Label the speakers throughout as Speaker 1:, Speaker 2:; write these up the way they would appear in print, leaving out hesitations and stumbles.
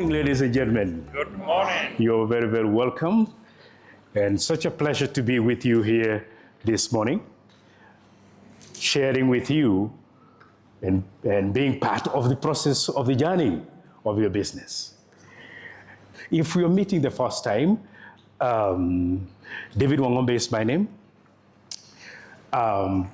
Speaker 1: morning, ladies and gentlemen.
Speaker 2: Good morning.
Speaker 1: You're very, very welcome. And such a pleasure to be with you here this morning, sharing with you and being part of the process of the journey of your business. If you're meeting the first time, David Wangombe is my name. For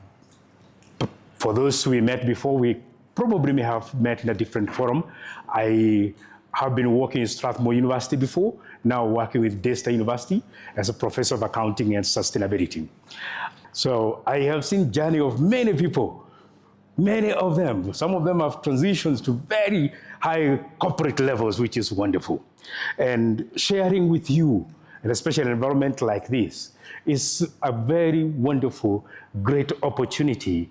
Speaker 1: those we met before, we probably may have met in a different forum. I have been working in Strathmore University before, now working with Daystar University as a professor of accounting and sustainability. So I have seen journey of many people, many of them. Some of them have transitioned to very high corporate levels, which is wonderful. And sharing with you, and especially an environment like this, is a very wonderful, great opportunity,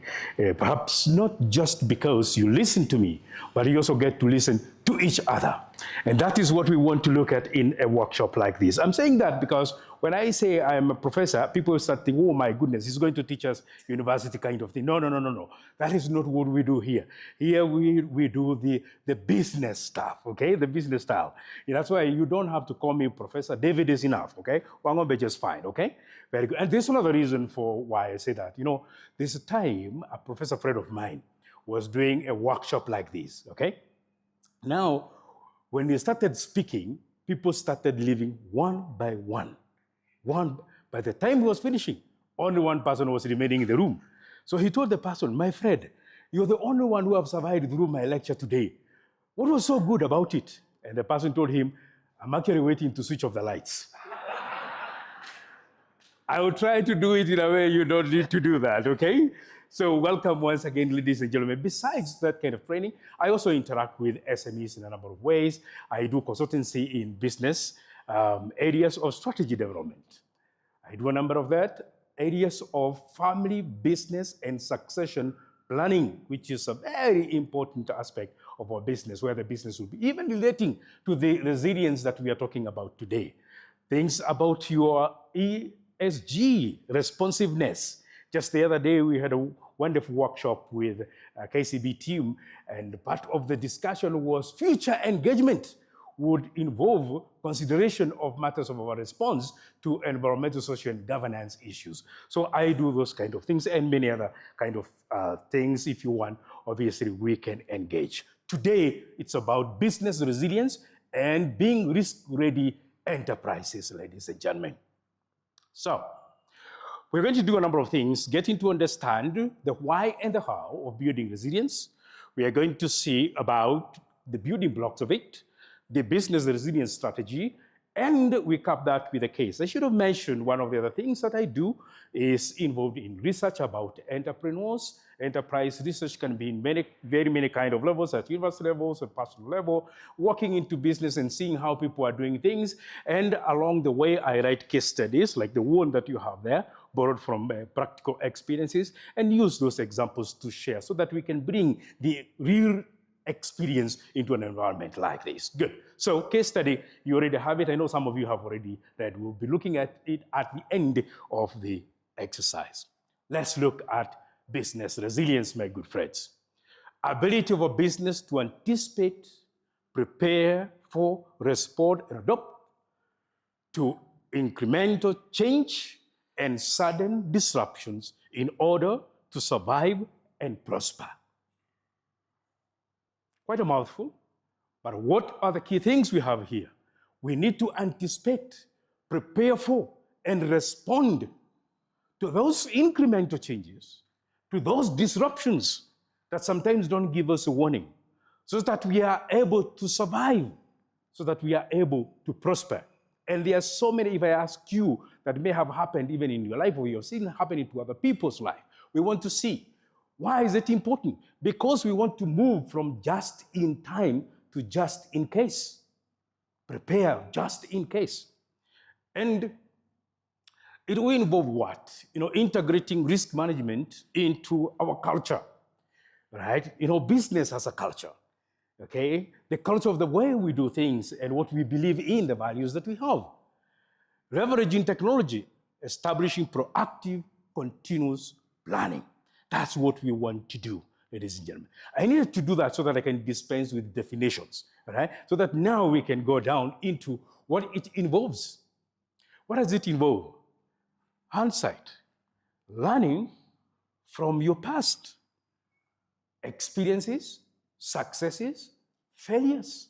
Speaker 1: perhaps not just because you listen to me, but you also get to listen to each other. And that is what we want to look at in a workshop like this. I'm saying that because when I say I'm a professor, people start thinking, oh my goodness, he's going to teach us university kind of thing. No. That is not what we do here. Here we do the business stuff, okay? The business style. And that's why you don't have to call me Professor. David is enough, okay? Wangombe just fine, okay? Very good. And there's another reason for why I say that. You know, there's a time a professor friend of mine was doing a workshop like this, okay? Now, when we started speaking, people started leaving one by one. By the time he was finishing, only one person was remaining in the room. So he told the person, my friend, you're the only one who have survived through my lecture today. What was so good about it? And the person told him, I'm actually waiting to switch off the lights. I will try to do it in a way you don't need to do that, okay? So welcome once again, ladies and gentlemen. Besides that kind of training, I also interact with SMEs in a number of ways. I do consultancy in business, areas of strategy development. I do a number of that, areas of family, business, and succession planning, which is a very important aspect of our business, where the business will be, even relating to the resilience that we are talking about today. Things about your ESG responsiveness. Just the other day, we had a wonderful workshop with KCB team, and part of the discussion was future engagement would involve consideration of matters of our response to environmental, social, and governance issues. So I do those kind of things and many other kind of things. If you want, obviously, we can engage. Today, it's about business resilience and being risk-ready enterprises, ladies and gentlemen. So, we're going to do a number of things, getting to understand the why and the how of building resilience. We are going to see about the building blocks of it, the business resilience strategy, and we cap that with a case. I should have mentioned one of the other things that I do is involved in research about entrepreneurs. Enterprise research can be in very many kind of levels, at university levels, at personal level, walking into business and seeing how people are doing things. And along the way, I write case studies like the one that you have there, borrowed from practical experiences, and use those examples to share so that we can bring the real experience into an environment like this. Good. So case study, you already have it. I know some of you have already read. We'll be looking at it at the end of the exercise. Let's look at business resilience, my good friends. Ability of a business to anticipate, prepare for, respond, and adopt to incremental change and sudden disruptions in order to survive and prosper. Quite a mouthful, but what are the key things we have here? We need to anticipate, prepare for, and respond to those incremental changes, to those disruptions that sometimes don't give us a warning, so that we are able to survive, so that we are able to prosper. And there are so many, if I ask you, that may have happened even in your life or you're seeing happening to other people's life. We want to see. Why is it important? Because we want to move from just in time to just in case. Prepare just in case. And it will involve what? Integrating risk management into our culture, right? Business has a culture, okay? The culture of the way we do things and what we believe in, the values that we have. Leveraging technology, establishing proactive, continuous planning. That's what we want to do, ladies and gentlemen. I needed to do that so that I can dispense with definitions, all right? So that now we can go down into what it involves. What does it involve? Hindsight, learning from your past experiences, successes, failures.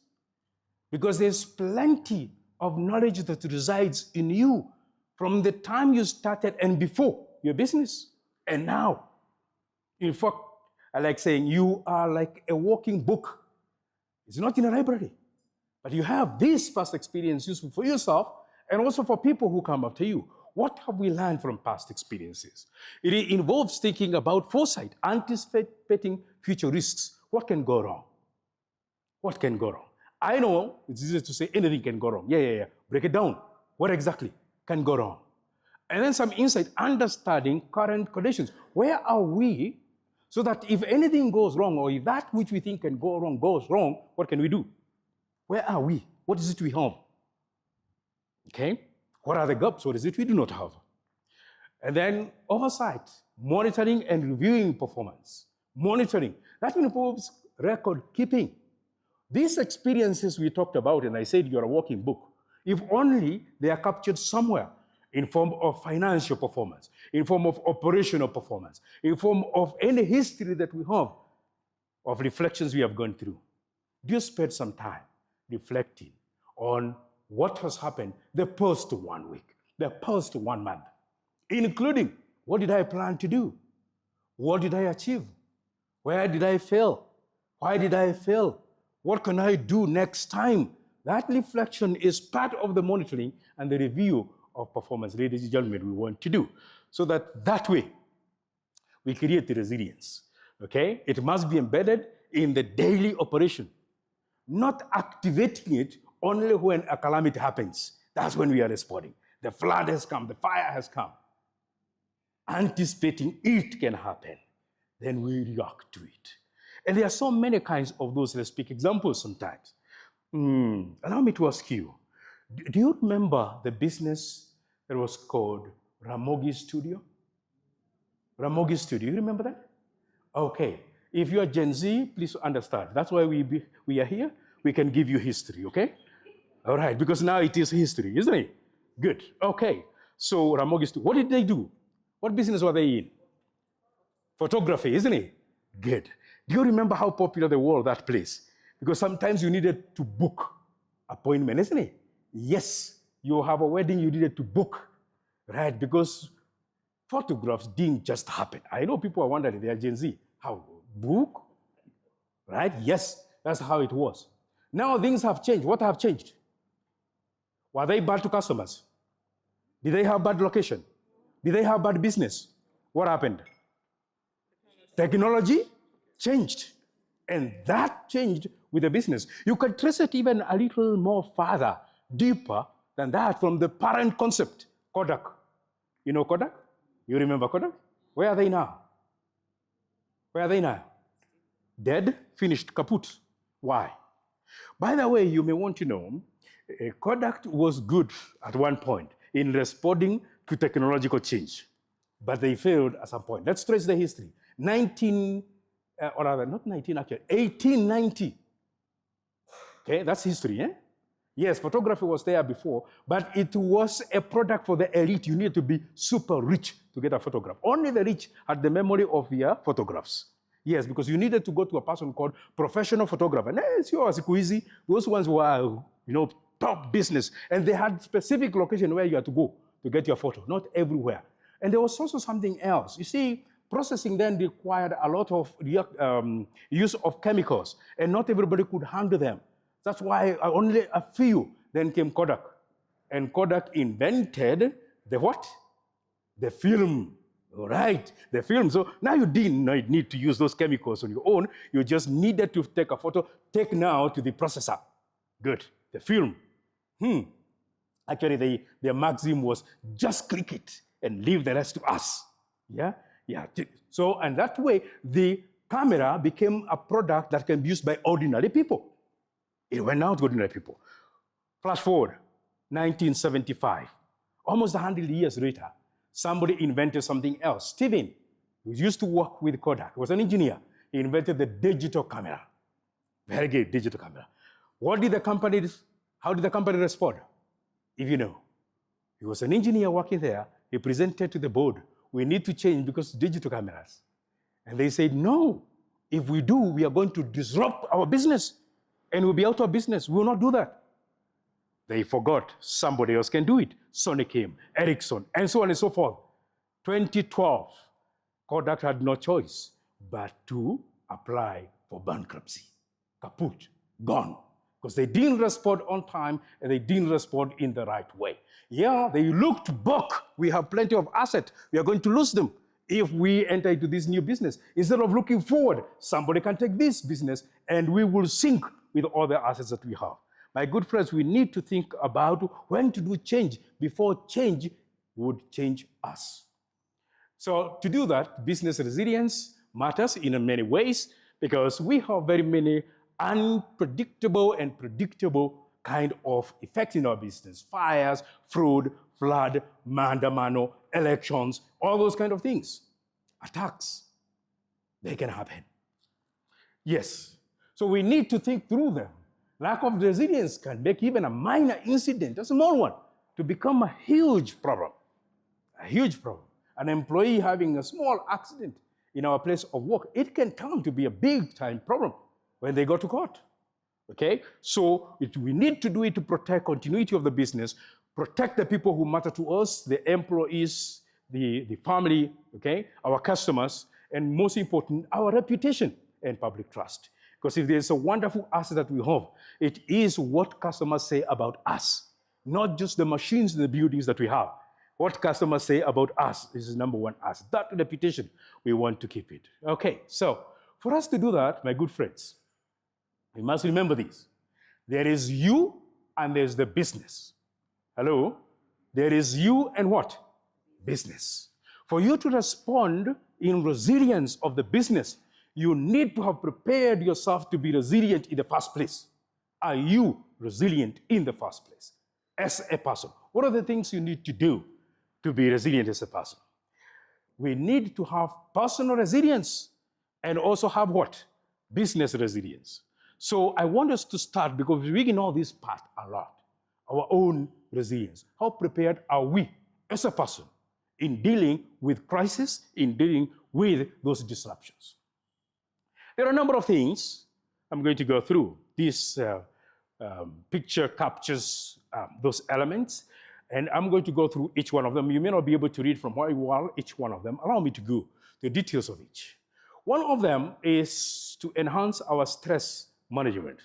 Speaker 1: Because there's plenty of knowledge that resides in you from the time you started and before your business and now. In fact, I like saying you are like a walking book. It's not in a library, but you have this past experience useful for yourself and also for people who come after you. What have we learned from past experiences? It involves thinking about foresight, anticipating future risks. What can go wrong? What can go wrong? I know it's easy to say anything can go wrong. Yeah. Break it down. What exactly can go wrong? And then some insight, understanding current conditions. Where are we? So that if anything goes wrong, or if that which we think can go wrong goes wrong, what can we do? Where are we? What is it we have? Okay? What are the gaps? What is it we do not have? And then oversight, monitoring and reviewing performance. Monitoring, that involves record keeping. These experiences we talked about, and I said you're a walking book, if only they are captured somewhere in form of financial performance, in form of operational performance, in form of any history that we have of reflections we have gone through. Do you spend some time reflecting on what has happened the past 1 week, the past 1 month, including what did I plan to do? What did I achieve? Where did I fail? Why did I fail? What can I do next time? That reflection is part of the monitoring and the review of performance, ladies and gentlemen, we want to do. So that way, we create the resilience, okay? It must be embedded in the daily operation, not activating it only when a calamity happens. That's when we are responding. The flood has come, the fire has come. Anticipating it can happen, then we react to it. And there are so many kinds of those, let's pick examples sometimes. Allow me to ask you, do you remember the business that was called Ramogi Studio? Ramogi Studio, you remember that? Okay, if you are Gen Z, please understand. That's why we are here. We can give you history, okay? All right, because now it is history, isn't it? Good, okay. So Ramogi Studio, what did they do? What business were they in? Photography, isn't it? Good. Do you remember how popular they were, that place? Because sometimes you needed to book appointment, isn't it? Yes, you have a wedding, you needed to book, right? Because photographs didn't just happen. I know people are wondering, they are Gen Z. How? Book? Right? Yes, that's how it was. Now things have changed. What have changed? Were they bad to customers? Did they have bad location? Did they have bad business? What happened? Technology changed. And that changed with the business. You can trace it even a little more further, deeper than that from the parent concept, Kodak. You know Kodak? You remember Kodak? Where are they now? Where are they now? Dead, finished, kaput. Why? By the way, you may want to know, Kodak was good at one point in responding to technological change, but they failed at some point. Let's trace the history. 1890. Okay, that's history, eh? Yes, photography was there before, but it was a product for the elite. You need to be super rich to get a photograph. Only the rich had the memory of their photographs. Yes, because you needed to go to a person called professional photographer. And easy. Those ones were, top business. And they had specific location where you had to go to get your photo, not everywhere. And there was also something else. You see, processing then required a lot of use of chemicals, and not everybody could handle them. That's why only a few then came Kodak. And Kodak invented the what? The film. All right, the film. So now you didn't need to use those chemicals on your own. You just needed to take a photo, take now to the processor. Good, the film. Actually, their maxim was just click it and leave the rest to us. Yeah. So, and that way, the camera became a product that can be used by ordinary people. It went out to ordinary people. Flash forward, 1975, almost 100 years later, somebody invented something else. Steven, who used to work with Kodak, was an engineer. He invented the digital camera. Very good, digital camera. How did the company respond? If you know, he was an engineer working there. He presented to the board, we need to change because digital cameras. And they said, no, if we do, we are going to disrupt our business and we'll be out of business. We will not do that. They forgot somebody else can do it. Sony came, Ericsson, and so on and so forth. 2012, Kodak had no choice but to apply for bankruptcy. Kaput, gone. Because they didn't respond on time and they didn't respond in the right way. Yeah, they looked back. We have plenty of assets. We are going to lose them if we enter into this new business. Instead of looking forward, somebody can take this business and we will sink with all the assets that we have. My good friends, we need to think about when to do change before change would change us. So to do that, business resilience matters in many ways because we have very many unpredictable and predictable kind of effects in our business. Fires, fraud, flood, mandamano, elections, all those kind of things. Attacks, they can happen. Yes, so we need to think through them. Lack of resilience can make even a minor incident, a small one, to become a huge problem. A huge problem. An employee having a small accident in our place of work, it can turn to be a big-time problem when they go to court. Okay? So we need to do it to protect continuity of the business, protect the people who matter to us, the employees, the family, okay, our customers, and most important, our reputation and public trust. Because if there's a wonderful asset that we have, it is what customers say about us, not just the machines and the buildings that we have. What customers say about us is number one asset. That reputation, we want to keep it. Okay, so for us to do that, my good friends, we must remember this. There is you and there's the business. Hello? There is you and what? Business. For you to respond in resilience of the business, you need to have prepared yourself to be resilient in the first place. Are you resilient in the first place as a person? What are the things you need to do to be resilient as a person? We need to have personal resilience and also have what? Business resilience. So I want us to start because we know this part a lot, our own resilience. How prepared are we as a person in dealing with crisis, in dealing with those disruptions? There are a number of things I'm going to go through. This picture captures those elements, and I'm going to go through each one of them. You may not be able to read from where you are, each one of them. Allow me to go to the details of each. One of them is to enhance our stress management.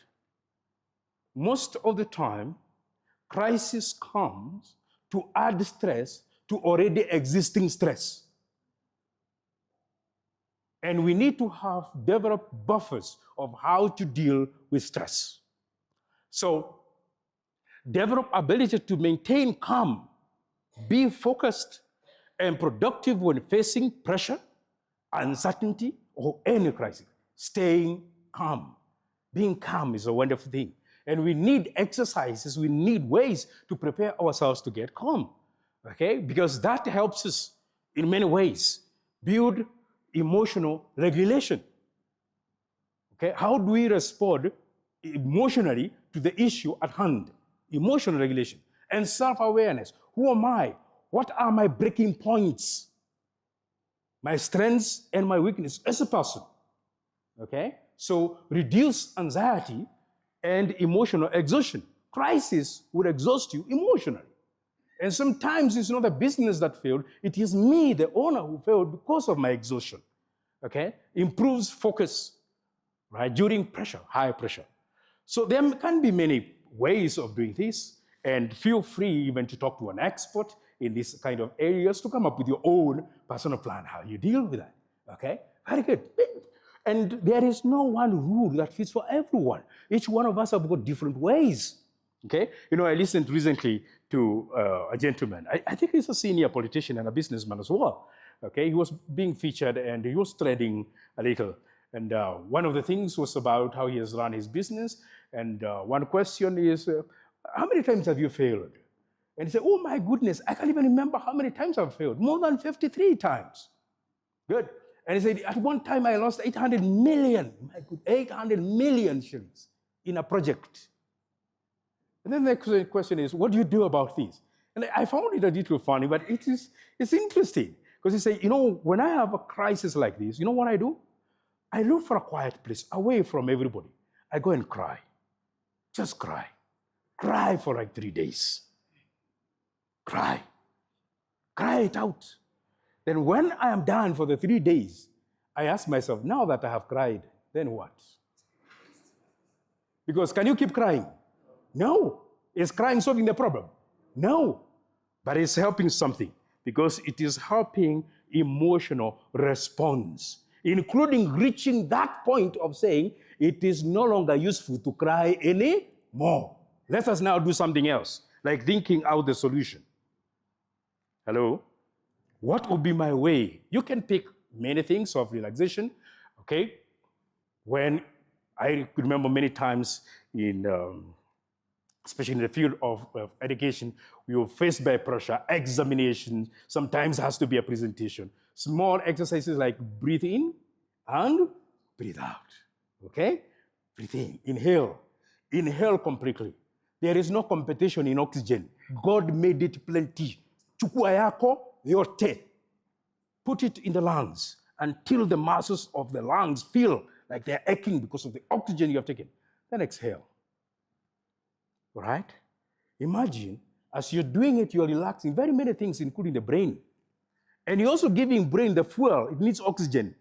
Speaker 1: Most of the time, crisis comes to add stress to already existing stress. And we need to have developed buffers of how to deal with stress. So, develop ability to maintain calm, be focused and productive when facing pressure, uncertainty, or any crisis. Staying calm. Being calm is a wonderful thing. And we need exercises, we need ways to prepare ourselves to get calm. Okay? Because that helps us in many ways build emotional regulation. Okay? How do we respond emotionally to the issue at hand? Emotional regulation and self-awareness. Who am I? What are my breaking points? My strengths and my weakness as a person. Okay? So reduce anxiety and emotional exhaustion. Crisis would exhaust you emotionally. And sometimes it's not the business that failed, it is me, the owner, who failed because of my exhaustion. Okay? Improves focus, right? During pressure, high pressure. So there can be many ways of doing this, and feel free even to talk to an expert in this kind of areas to come up with your own personal plan, how you deal with that. Okay? Very good. And there is no one rule that fits for everyone. Each one of us have got different ways. Okay? You know, I listened recently to a gentleman. I think he's a senior politician and a businessman as well. Okay? He was being featured and he was trading a little. And one of the things was about how he has run his business. And one question is, how many times have you failed? And he said, oh my goodness, I can't even remember how many times I've failed. More than 53 times. Good. And he said, at one time I lost 800 million, 800 million shillings in a project. And then the question is, what do you do about this? And I found it a little funny, but it's interesting. Because he said, when I have a crisis like this, you know what I do? I look for a quiet place, away from everybody. I go and cry. Just cry. Cry for like 3 days. Cry. Cry it out. Then when I am done for the 3 days, I ask myself, now that I have cried, then what? Because can you keep crying? No. Is crying solving the problem? No. But it's helping something, because it is helping emotional response, including reaching that point of saying it is no longer useful to cry anymore. Let us now do something else, like thinking out the solution. Hello? What would be my way? You can pick many things of relaxation, okay? When I remember many times especially in the field of education, we were faced by pressure, examination, sometimes has to be a presentation. Small exercises like breathe in and breathe out, okay? Breathe in, inhale. Inhale completely. There is no competition in oxygen. God made it plenty. Chukua yako yote. Put it in the lungs until the muscles of the lungs feel like they're aching because of the oxygen you have taken. Then exhale. All right? Imagine, as you're doing it, you're relaxing very many things, including the brain. And you're also giving brain the fuel. It needs oxygen.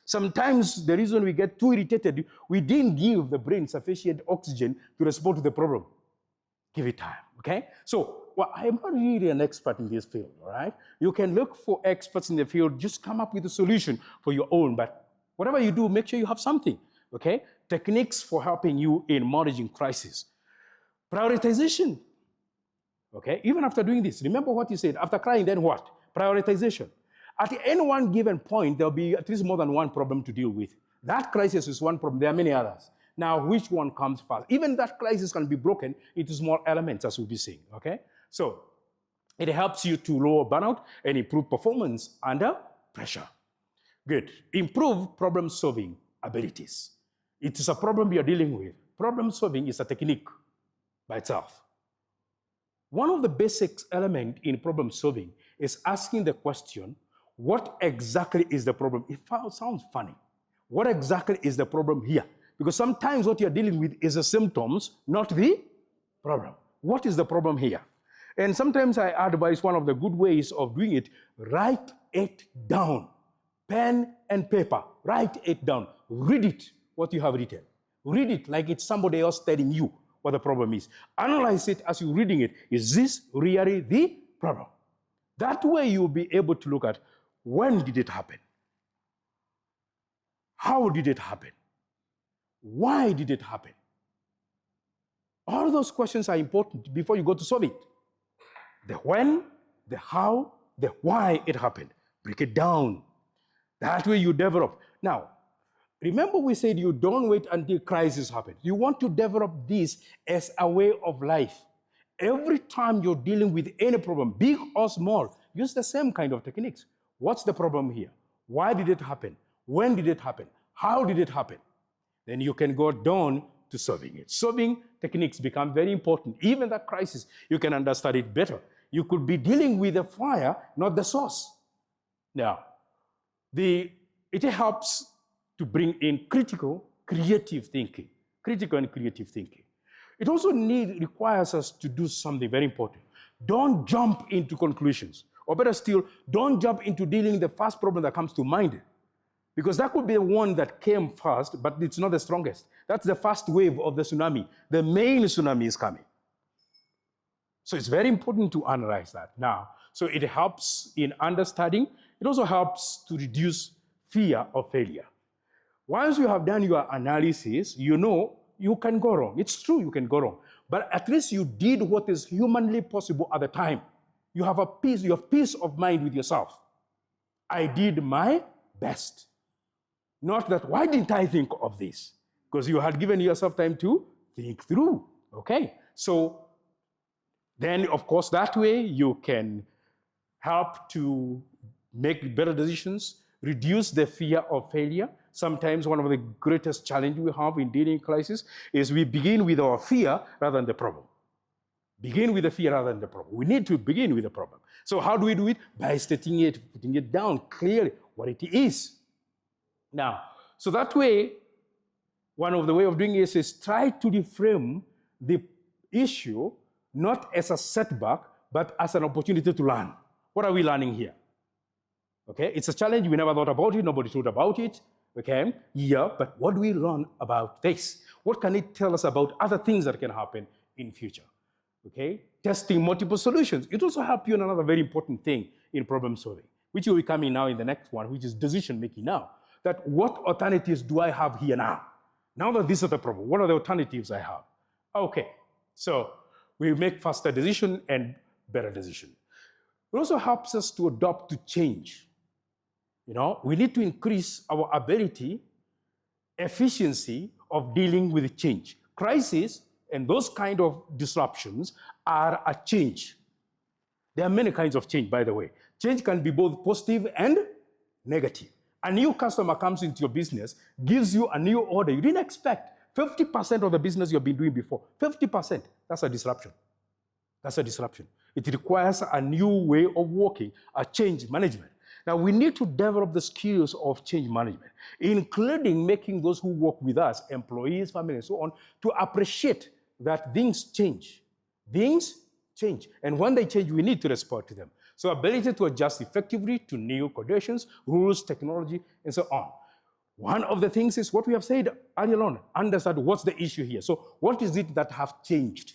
Speaker 1: Sometimes the reason we get too irritated, we didn't give the brain sufficient oxygen to respond to the problem. Give it time, okay? So, I'm not really an expert in this field, all right? You can look for experts in the field, just come up with a solution for your own, but whatever you do, make sure you have something, okay? Techniques for helping you in managing crisis. Prioritization, okay? Even after doing this, remember what you said, after crying, then what? Prioritization. At any one given point, there'll be at least more than one problem to deal with. That crisis is one problem, there are many others. Now, which one comes first? Even that crisis can be broken into small elements, as we'll be seeing, okay? So, it helps you to lower burnout and improve performance under pressure. Good. Improve problem-solving abilities. It is a problem you're dealing with. Problem-solving is a technique by itself. One of the basic elements in problem-solving is asking the question, what exactly is the problem? It sounds funny. What exactly is the problem here? Because sometimes what you're dealing with is the symptoms, not the problem. What is the problem here? And sometimes I advise one of the good ways of doing it, write it down. Pen and paper, write it down. Read it, what you have written. Read it like it's somebody else telling you what the problem is. Analyze it as you're reading it. Is this really the problem? That way you'll be able to look at, when did it happen? How did it happen? Why did it happen? All those questions are important before you go to solve it. The when, the how, the why it happened. Break it down. That way you develop. Now, remember we said you don't wait until crisis happens. You want to develop this as a way of life. Every time you're dealing with any problem, big or small, use the same kind of techniques. What's the problem here? Why did it happen? When did it happen? How did it happen? Then you can go down to solving it. Solving techniques become very important. Even that crisis, you can understand it better. You could be dealing with the fire, not the source. Now, it helps to bring in critical, creative thinking. Critical and creative thinking. It also requires us to do something very important. Don't jump into conclusions. Or better still, don't jump into dealing with the first problem that comes to mind. Because that could be the one that came first, but it's not the strongest. That's the first wave of the tsunami. The main tsunami is coming. So it's very important to analyze that now. So it helps in understanding. It also helps to reduce fear of failure. Once you have done your analysis, you know you can go wrong. It's true you can go wrong. But at least you did what is humanly possible at the time. You have peace of mind with yourself. I did my best. Not that, why didn't I think of this? Because you had given yourself time to think through, okay? So then, of course, that way you can help to make better decisions, reduce the fear of failure. Sometimes one of the greatest challenges we have in dealing with crisis is we begin with our fear rather than the problem. Begin with the fear rather than the problem. We need to begin with the problem. So how do we do it? By stating it, putting it down clearly, what it is. Now, so that way, one of the way of doing it is try to reframe the issue not as a setback, but as an opportunity to learn. What are we learning here? Okay, it's a challenge. We never thought about it. Nobody thought about it. Okay, yeah, but what do we learn about this? What can it tell us about other things that can happen in future? Okay, testing multiple solutions. It also helps you in another very important thing in problem solving, which will be coming now in the next one, which is decision making now. That what alternatives do I have here now? Now that this is the problem, what are the alternatives I have? Okay, so we make faster decision and better decision. It also helps us to adapt to change. You know, we need to increase our ability, efficiency of dealing with change. Crisis and those kind of disruptions are a change. There are many kinds of change, by the way. Change can be both positive and negative. A new customer comes into your business, gives you a new order you didn't expect. 50% of the business you've been doing before. 50%. That's a disruption. That's a disruption. It requires a new way of working, a change management. Now, we need to develop the skills of change management, including making those who work with us, employees, family, and so on, to appreciate that things change. Things change. And when they change, we need to respond to them. So ability to adjust effectively to new conditions, rules, technology, and so on. One of the things is what we have said earlier on, understand what's the issue here. So what is it that have changed?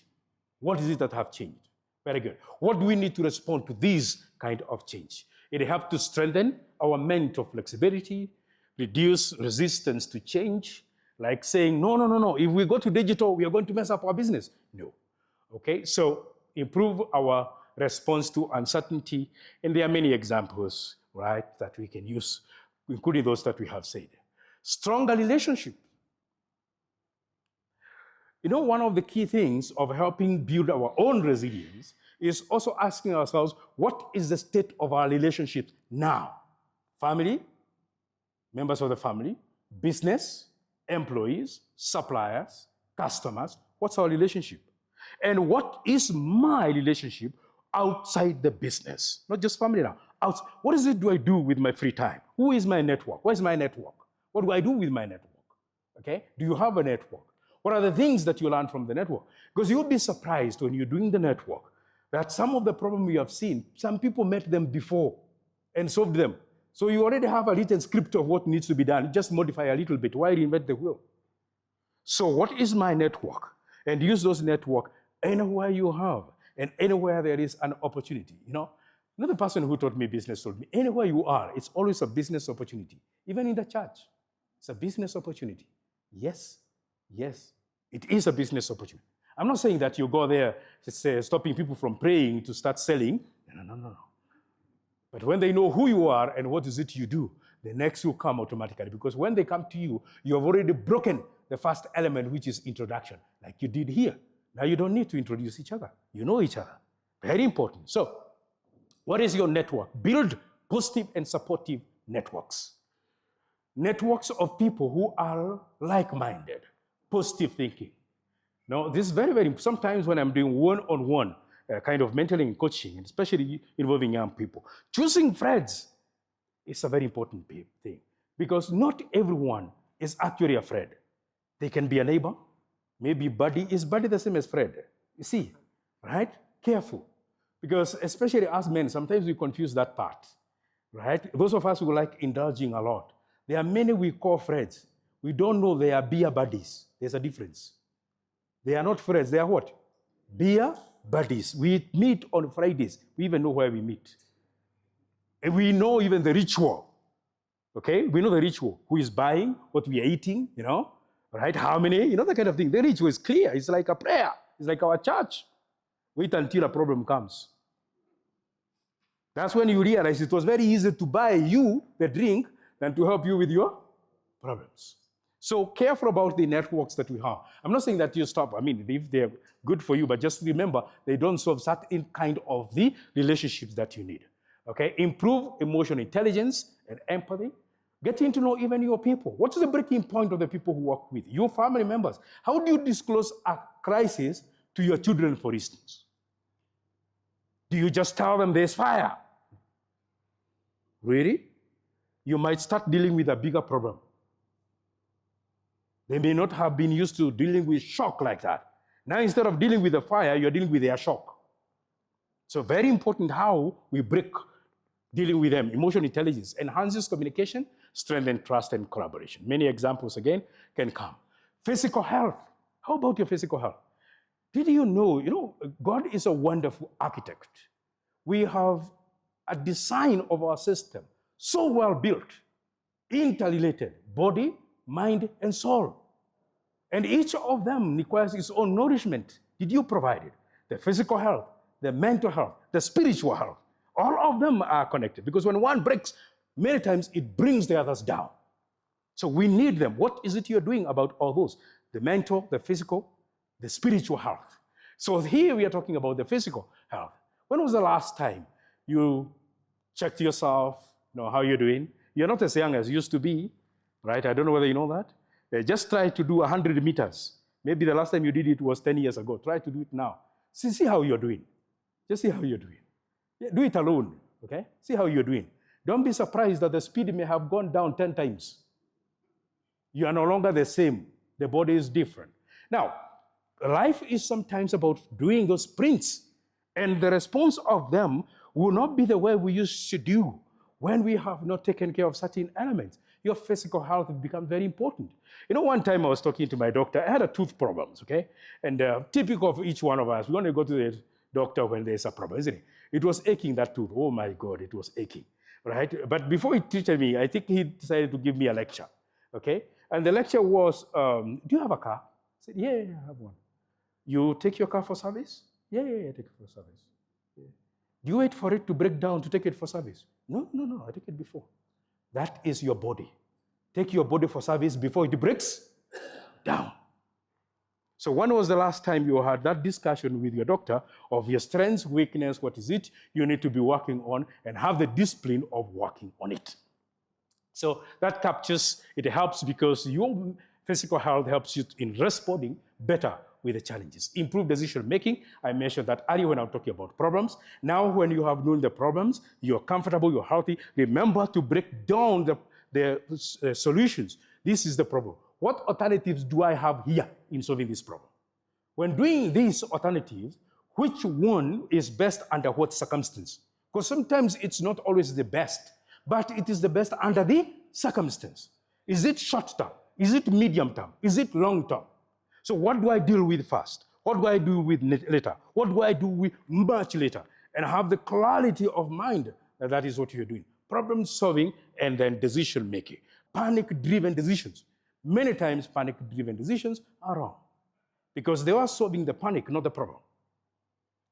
Speaker 1: What is it that have changed? Very good. What do we need to respond to this kind of change? It helps to strengthen our mental flexibility, reduce resistance to change, like saying, no, if we go to digital, we are going to mess up our business. No. Okay, so improve our response to uncertainty, and there are many examples, right, that we can use, including those that we have said. Stronger relationship. You know, one of the key things of helping build our own resilience is also asking ourselves, what is the state of our relationships now? Family, members of the family, business, employees, suppliers, customers. What's our relationship? And what is my relationship outside the business? Not just family now. What is it do I do with my free time? Who is my network? Where's my network? What do I do with my network? Okay? Do you have a network? What are the things that you learn from the network? Because you'll be surprised when you're doing the network that some of the problems you have seen, some people met them before and solved them. So you already have a written script of what needs to be done. Just modify a little bit. Why reinvent the wheel? So what is my network? And use those network anywhere you have and anywhere there is an opportunity. You know, another person who taught me business told me, anywhere you are, it's always a business opportunity. Even in the church, it's a business opportunity. Yes, it is a business opportunity. I'm not saying that you go there stopping people from praying to start selling. No. But when they know who you are and what is it you do, the next will come automatically. Because when they come to you, you have already broken the first element, which is introduction, like you did here. Now you don't need to introduce each other. You know each other. Very important. So, what is your network? Build positive and supportive networks. Networks of people who are like-minded, positive thinking. Now, this is very, very important. Sometimes when I'm doing one-on-one kind of mentoring and coaching, especially involving young people, choosing friends is a very important thing because not everyone is actually a friend. They can be a neighbor, maybe buddy. Is buddy the same as friend? You see, right? Careful. Because especially as men, sometimes we confuse that part, right? Those of us who like indulging a lot, there are many we call friends. We don't know they are beer buddies. There's a difference. They are not friends. They are what? Beer buddies. We meet on Fridays. We even know where we meet. And we know even the ritual. Okay? We know the ritual. Who is buying, what we are eating, you know, right? How many, you know, that kind of thing. The ritual is clear. It's like a prayer. It's like our church. Wait until a problem comes. That's when you realize it was very easy to buy you the drink than to help you with your problems. So careful about the networks that we have. I'm not saying that you stop. I mean, if they're good for you, but just remember, they don't solve certain kind of the relationships that you need. Okay? Improve emotional intelligence and empathy. Getting to know even your people. What is the breaking point of the people who work with? Your family members. How do you disclose a crisis to your children, for instance? Do you just tell them there's fire? Really? You might start dealing with a bigger problem. They may not have been used to dealing with shock like that. Now, instead of dealing with the fire, you're dealing with their shock. So very important how we break dealing with them. Emotional intelligence enhances communication, strengthens trust and collaboration. Many examples, again, can come. Physical health. How about your physical health? Did you know, God is a wonderful architect. We have a design of our system so well built, interrelated, body, mind, and soul. And each of them requires its own nourishment. Did you provide it? The physical health, the mental health, the spiritual health. All of them are connected because when one breaks, many times it brings the others down. So we need them. What is it you're doing about all those? The mental, the physical, the spiritual health. So here we are talking about the physical health. When was the last time you checked yourself, how you're doing? You're not as young as you used to be, right? I don't know whether you know that. Just try to do 100 meters. Maybe the last time you did it was 10 years ago. Try to do it now. See how you're doing. Just see how you're doing. Yeah, do it alone, okay? See how you're doing. Don't be surprised that the speed may have gone down 10 times. You are no longer the same. The body is different. Now, life is sometimes about doing those sprints, and the response of them will not be the way we used to do when we have not taken care of certain elements. Your physical health becomes very important. One time I was talking to my doctor. I had a tooth problems, okay? And typical of each one of us, we want to go to the doctor when there's a problem, isn't it? It was aching, that tooth. Oh my God, it was aching, right? But before he treated me, I think he decided to give me a lecture, okay? And the lecture was, do you have a car? I said, yeah, I have one. You take your car for service? Yeah, I take it for service. Yeah. Do you wait for it to break down to take it for service? No, I take it before. That is your body. Take your body for service before it breaks down. So when was the last time you had that discussion with your doctor of your strengths, weakness, what is it you need to be working on, and have the discipline of working on it? So that captures, it helps because your physical health helps you in responding better with the challenges. Improved decision making, I mentioned that earlier when I'm talking about problems. Now when you have known the problems, you're comfortable, you're healthy, remember to break down the solutions. This is the problem. What alternatives do I have here in solving this problem? When doing these alternatives, which one is best under what circumstance? Because sometimes it's not always the best, but it is the best under the circumstance. Is it short term? Is it medium term? Is it long term? So what do I deal with first? What do I do with later? What do I do with much later? And have the clarity of mind that is what you're doing. Problem solving and then decision making. Panic-driven decisions. Many times panic-driven decisions are wrong because they are solving the panic, not the problem.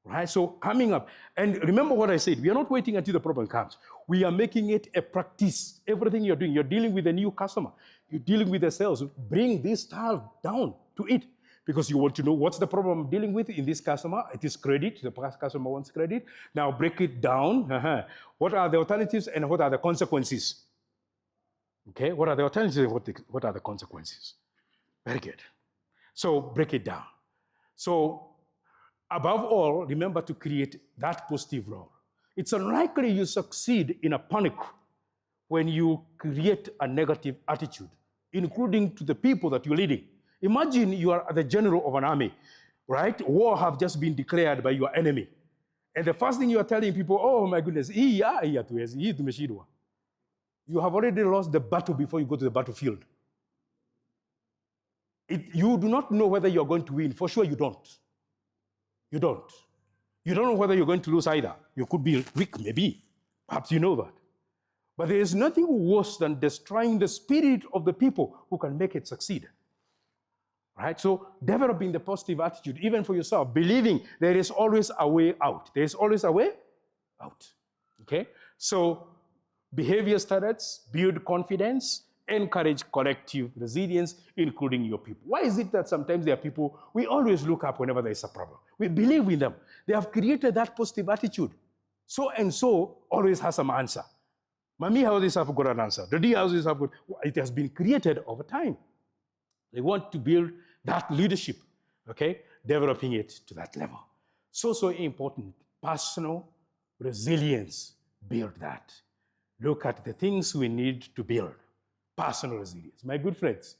Speaker 1: Right? So coming up, and remember what I said, we are not waiting until the problem comes. We are making it a practice. Everything you're doing, you're dealing with a new customer. You're dealing with the sales. Bring this style down to it because you want to know what's the problem I'm dealing with in this customer. It is credit. The customer wants credit. Now break it down. What are the alternatives and what are the consequences? Okay, what are the alternatives and what are the consequences? Very good. So break it down. So above all, remember to create that positive role. It's unlikely you succeed in a panic when you create a negative attitude, including to the people that you're leading. Imagine you are the general of an army, right? War have just been declared by your enemy. And the first thing you are telling people, oh my goodness, you have already lost the battle before you go to the battlefield. You do not know whether you're going to win. For sure you don't. You don't. You don't know whether you're going to lose either. You could be weak, maybe. Perhaps you know that. But there is nothing worse than destroying the spirit of the people who can make it succeed. Right? So developing the positive attitude, even for yourself, believing there is always a way out. There is always a way out. Okay? So behavior standards, build confidence, encourage collective resilience, including your people. Why is it that sometimes there are people we always look up whenever there is a problem? We believe in them. They have created that positive attitude. So and so always has some answer. Mommy houses have got an answer. Daddy houses have got, it has been created over time. They want to build that leadership, okay? Developing it to that level. So important. Personal resilience, build that. Look at the things we need to build. Personal resilience. My good friends,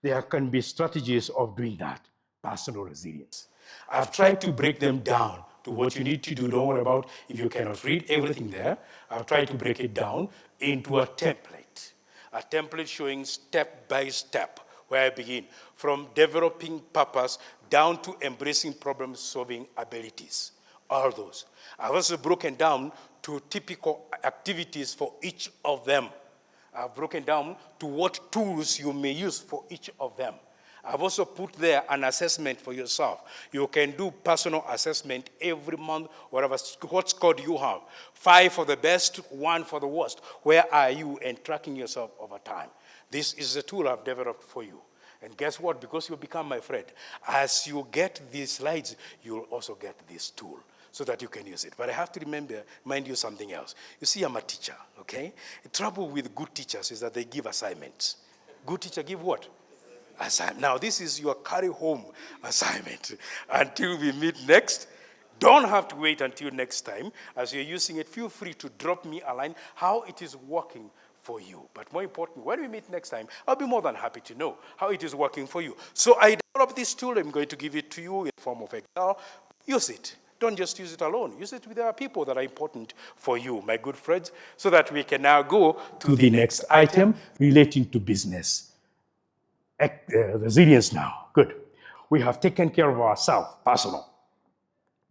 Speaker 1: there can be strategies of doing that. Personal resilience. I've tried to break them down to what you need to do. Don't worry about if you cannot read everything there. I've tried to break it down into a template. A template showing step by step where I begin, from developing purpose down to embracing problem-solving abilities. All those. I've also broken down to typical activities for each of them. I've broken down to what tools you may use for each of them. I've also put there an assessment for yourself. You can do personal assessment every month, whatever what score you have. 5 for the best, 1 for the worst. Where are you, and tracking yourself over time. This is the tool I've developed for you. And guess what? Because you become my friend, as you get these slides, you'll also get this tool so that you can use it. But I have to remind you something else. You see, I'm a teacher, okay? The trouble with good teachers is that they give assignments. Good teacher give what? Now, this is your carry-home assignment. Until we meet next, don't have to wait until next time. As you're using it, feel free to drop me a line how it is working for you. But more importantly, when we meet next time, I'll be more than happy to know how it is working for you. So I developed this tool. I'm going to give it to you in the form of Excel. Use it. Don't just use it alone. Use it with other people that are important for you, my good friends, so that we can now go to the next item relating to business. Resilience now. Good. We have taken care of ourselves, personal.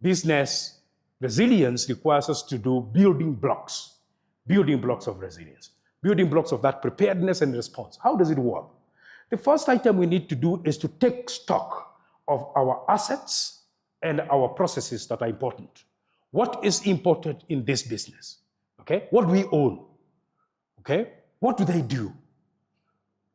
Speaker 1: Business resilience requires us to do building blocks of resilience, building blocks of that preparedness and response. How does it work? The first item we need to do is to take stock of our assets and our processes that are important. What is important in this business? Okay? What do we own? Okay? What do they do?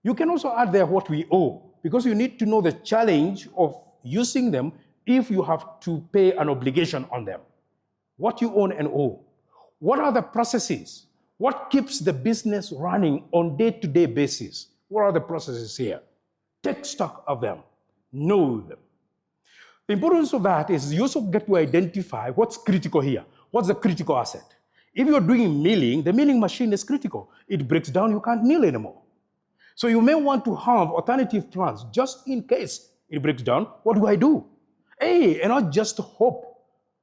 Speaker 1: You can also add there what we owe, because you need to know the challenge of using them if you have to pay an obligation on them. What you own and owe. What are the processes? What keeps the business running on day-to-day basis? What are the processes here? Take stock of them. Know them. The importance of that is you also get to identify what's critical here. What's the critical asset? If you're doing milling, the milling machine is critical. It breaks down, you can't mill anymore. So you may want to have alternative plans just in case it breaks down. What do I do? Hey, and not just hope.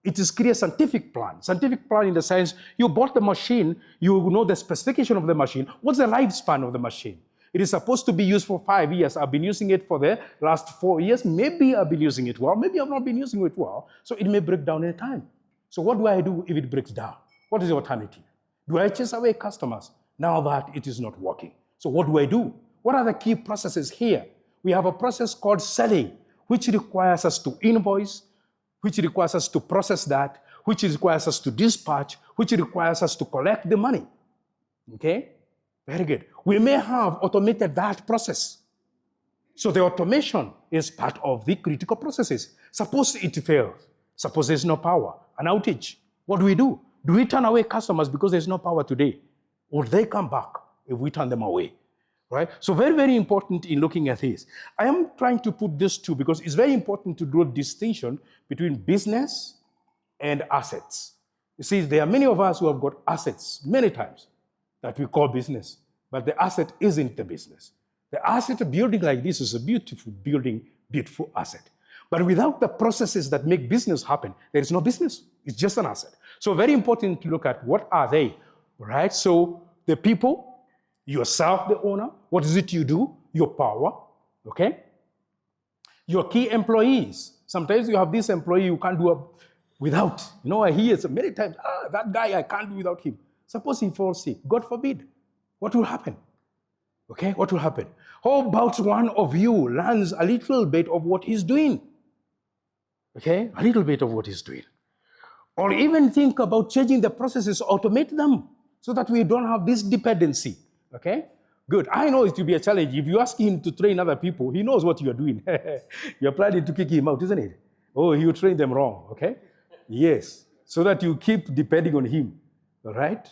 Speaker 1: It is create a scientific plan. Scientific plan in the sense you bought the machine, you know the specification of the machine. What's the lifespan of the machine? It is supposed to be used for 5 years. I've been using it for the last 4 years. Maybe I've been using it well. Maybe I've not been using it well. So it may break down in time. So what do I do if it breaks down? What is the alternative? Do I chase away customers now that it is not working? So what do I do? What are the key processes here? We have a process called selling, which requires us to invoice, which requires us to process that, which requires us to dispatch, which requires us to collect the money. Okay? Very good. We may have automated that process. So the automation is part of the critical processes. Suppose it fails. Suppose there's no power, an outage. What do? Do we turn away customers because there's no power today? Or they come back if we turn them away? Right? So very, very important in looking at this. I am trying to put this too because it's very important to draw a distinction between business and assets. You see, there are many of us who have got assets many times that we call business, but the asset isn't the business. The asset, a building like this is a beautiful building, beautiful asset. But without the processes that make business happen, there is no business. It's just an asset. So very important to look at what are they, right? So the people, yourself, the owner, what is it you do? Your power, okay? Your key employees. Sometimes you have this employee you can't do without. You know, I hear so many times, that guy, I can't do without him. Suppose he falls sick, God forbid. What will happen? Okay, what will happen? How about one of you learns a little bit of what he's doing? Okay, a little bit of what he's doing. Or even think about changing the processes, automate them, so that we don't have this dependency. Okay? Good. I know it will be a challenge. If you ask him to train other people, he knows what you are doing. You're planning to kick him out, isn't it? Oh, you train them wrong. Okay? Yes. So that you keep depending on him. All right?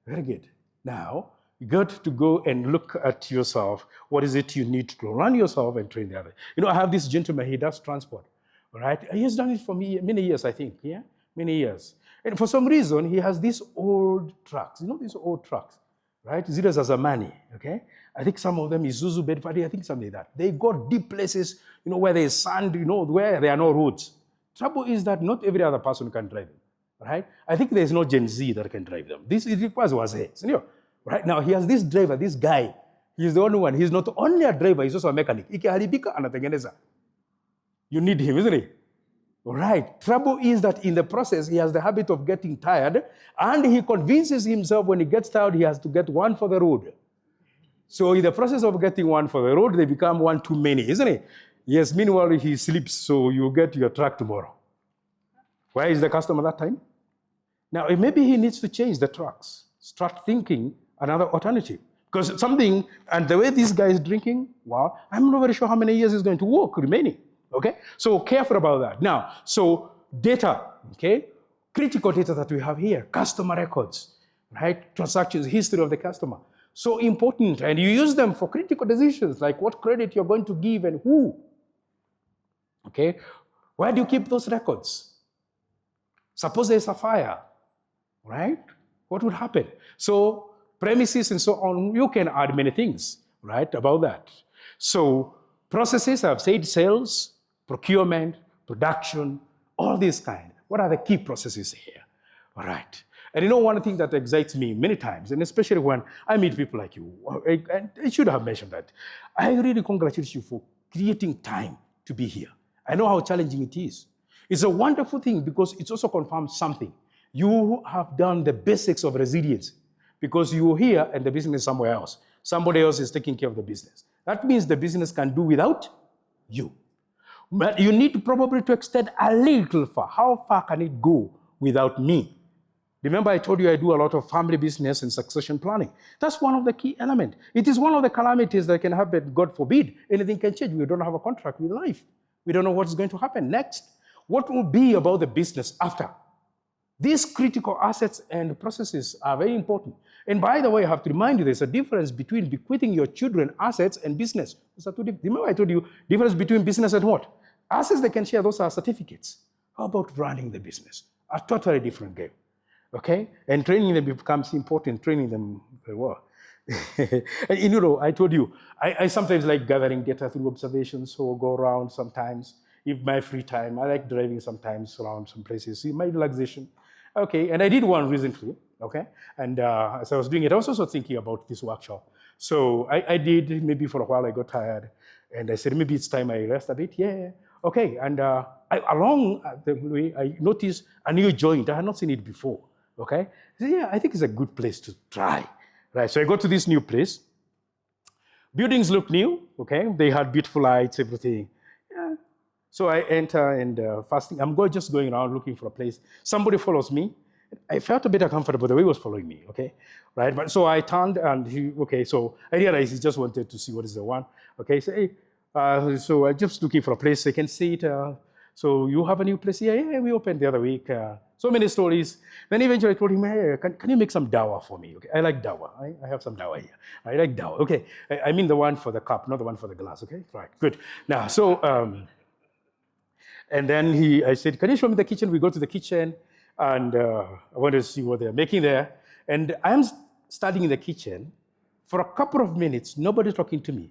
Speaker 1: Very good. Now, you got to go and look at yourself. What is it you need to run yourself and train the other? I have this gentleman, he does transport, all right? He has done it for me many years, I think, yeah? Many years. And for some reason, he has these old trucks, these old trucks, right? Zeros as a money, okay? I think some of them is Isuzu, Bedford, I think something like that. They go deep places, where there's sand, where there are no roads. Trouble is that not every other person can drive them. Right? I think there's no Gen Z that can drive them. It requires was right now. He has this driver, this guy. He's the only one. He's not only a driver, he's also a mechanic. Ikiharibika anatengeneza. You need him, isn't it? Right. Trouble is that in the process, he has the habit of getting tired, and he convinces himself when he gets tired, he has to get one for the road. So in the process of getting one for the road, they become one too many, isn't it? Yes, meanwhile, he sleeps, so you get your truck tomorrow. Where is the customer that time? Now, maybe he needs to change the trucks, start thinking another alternative. Because something, and the way this guy is drinking, well, I'm not very sure how many years he's going to work remaining, okay? So careful about that. Now, so data, okay? Critical data that we have here, customer records, right? Transactions, history of the customer. So important, and you use them for critical decisions, like what credit you're going to give and who, okay? Where do you keep those records? Suppose there's a fire, right? What would happen? So premises and so on, you can add many things, right, about that. So processes, I've said sales, procurement, production, all these kind. What are the key processes here? All right. And one thing that excites me many times, and especially when I meet people like you, and I should have mentioned that, I really congratulate you for creating time to be here. I know how challenging it is. It's a wonderful thing because it also confirms something. You have done the basics of resilience because you're here and the business is somewhere else. Somebody else is taking care of the business. That means the business can do without you. But you need probably to extend a little far. How far can it go without me? Remember I told you I do a lot of family business and succession planning. That's one of the key elements. It is one of the calamities that can happen, God forbid. Anything can change. We don't have a contract with life. We don't know what's going to happen next. What will be about the business after? These critical assets and processes are very important. And by the way, I have to remind you, there's a difference between bequeathing your children assets and business. Remember I told you, difference between business and what? Assets they can share, those are certificates. How about running the business? A totally different game, okay? And training them becomes important, training them very well. And I told you, I sometimes like gathering data through observations, so I'll go around sometimes. If my free time, I like driving sometimes around some places, see my relaxation. Okay, and I did one recently, okay? And as I was doing it, I was also thinking about this workshop. So I did, maybe for a while I got tired, and I said, maybe it's time I rest a bit. Yeah, okay. And along the way, I noticed a new joint. I had not seen it before, okay? So yeah, I think it's a good place to try, right? So I go to this new place. Buildings look new, okay? They had beautiful lights, everything. Yeah. So I enter and first thing, I'm just going around looking for a place. Somebody follows me. I felt a bit uncomfortable the way he was following me, okay? Right, but so I turned and so I realized he just wanted to see what is the one. Okay, so, hey, so I'm just looking for a place I can see it. So you have a new place? Yeah, we opened the other week. So many stories. Then eventually I told him, hey, can you make some dawa for me? Okay, I like dawa. I have some dawa here. I like dawa. Okay, I mean the one for the cup, not the one for the glass. Okay, right, good. Now, so, and then I said, can you show me the kitchen? We go to the kitchen, and I wanted to see what they're making there. And I'm standing in the kitchen for a couple of minutes, nobody talking to me.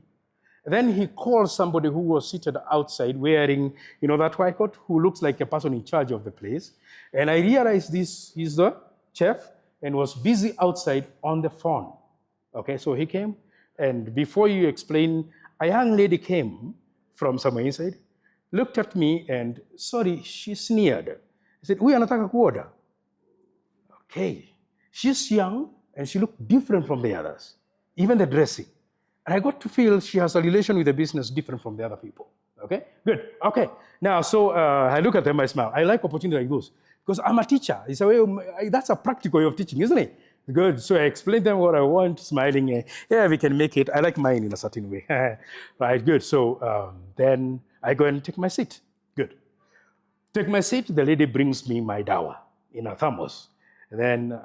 Speaker 1: Then he called somebody who was seated outside wearing, that white coat, who looks like a person in charge of the place. And I realized he's the chef and was busy outside on the phone. Okay, so he came, and before you explain, a young lady came from somewhere inside, looked at me, and sorry, she sneered. I said, "Huyu anataka kuoda." Okay, she's young, and she looked different from the others, even the dressing. And I got to feel she has a relation with the business different from the other people. Okay, good. Okay, now, so I look at them, I smile. I like opportunities like those because I'm a teacher. It's a way, that's a practical way of teaching, isn't it? Good. So I explained them what I want, smiling. Yeah, we can make it. I like mine in a certain way. Right, good. So then I go and take my seat. Good. Take my seat. The lady brings me my dawa in a thermos. And then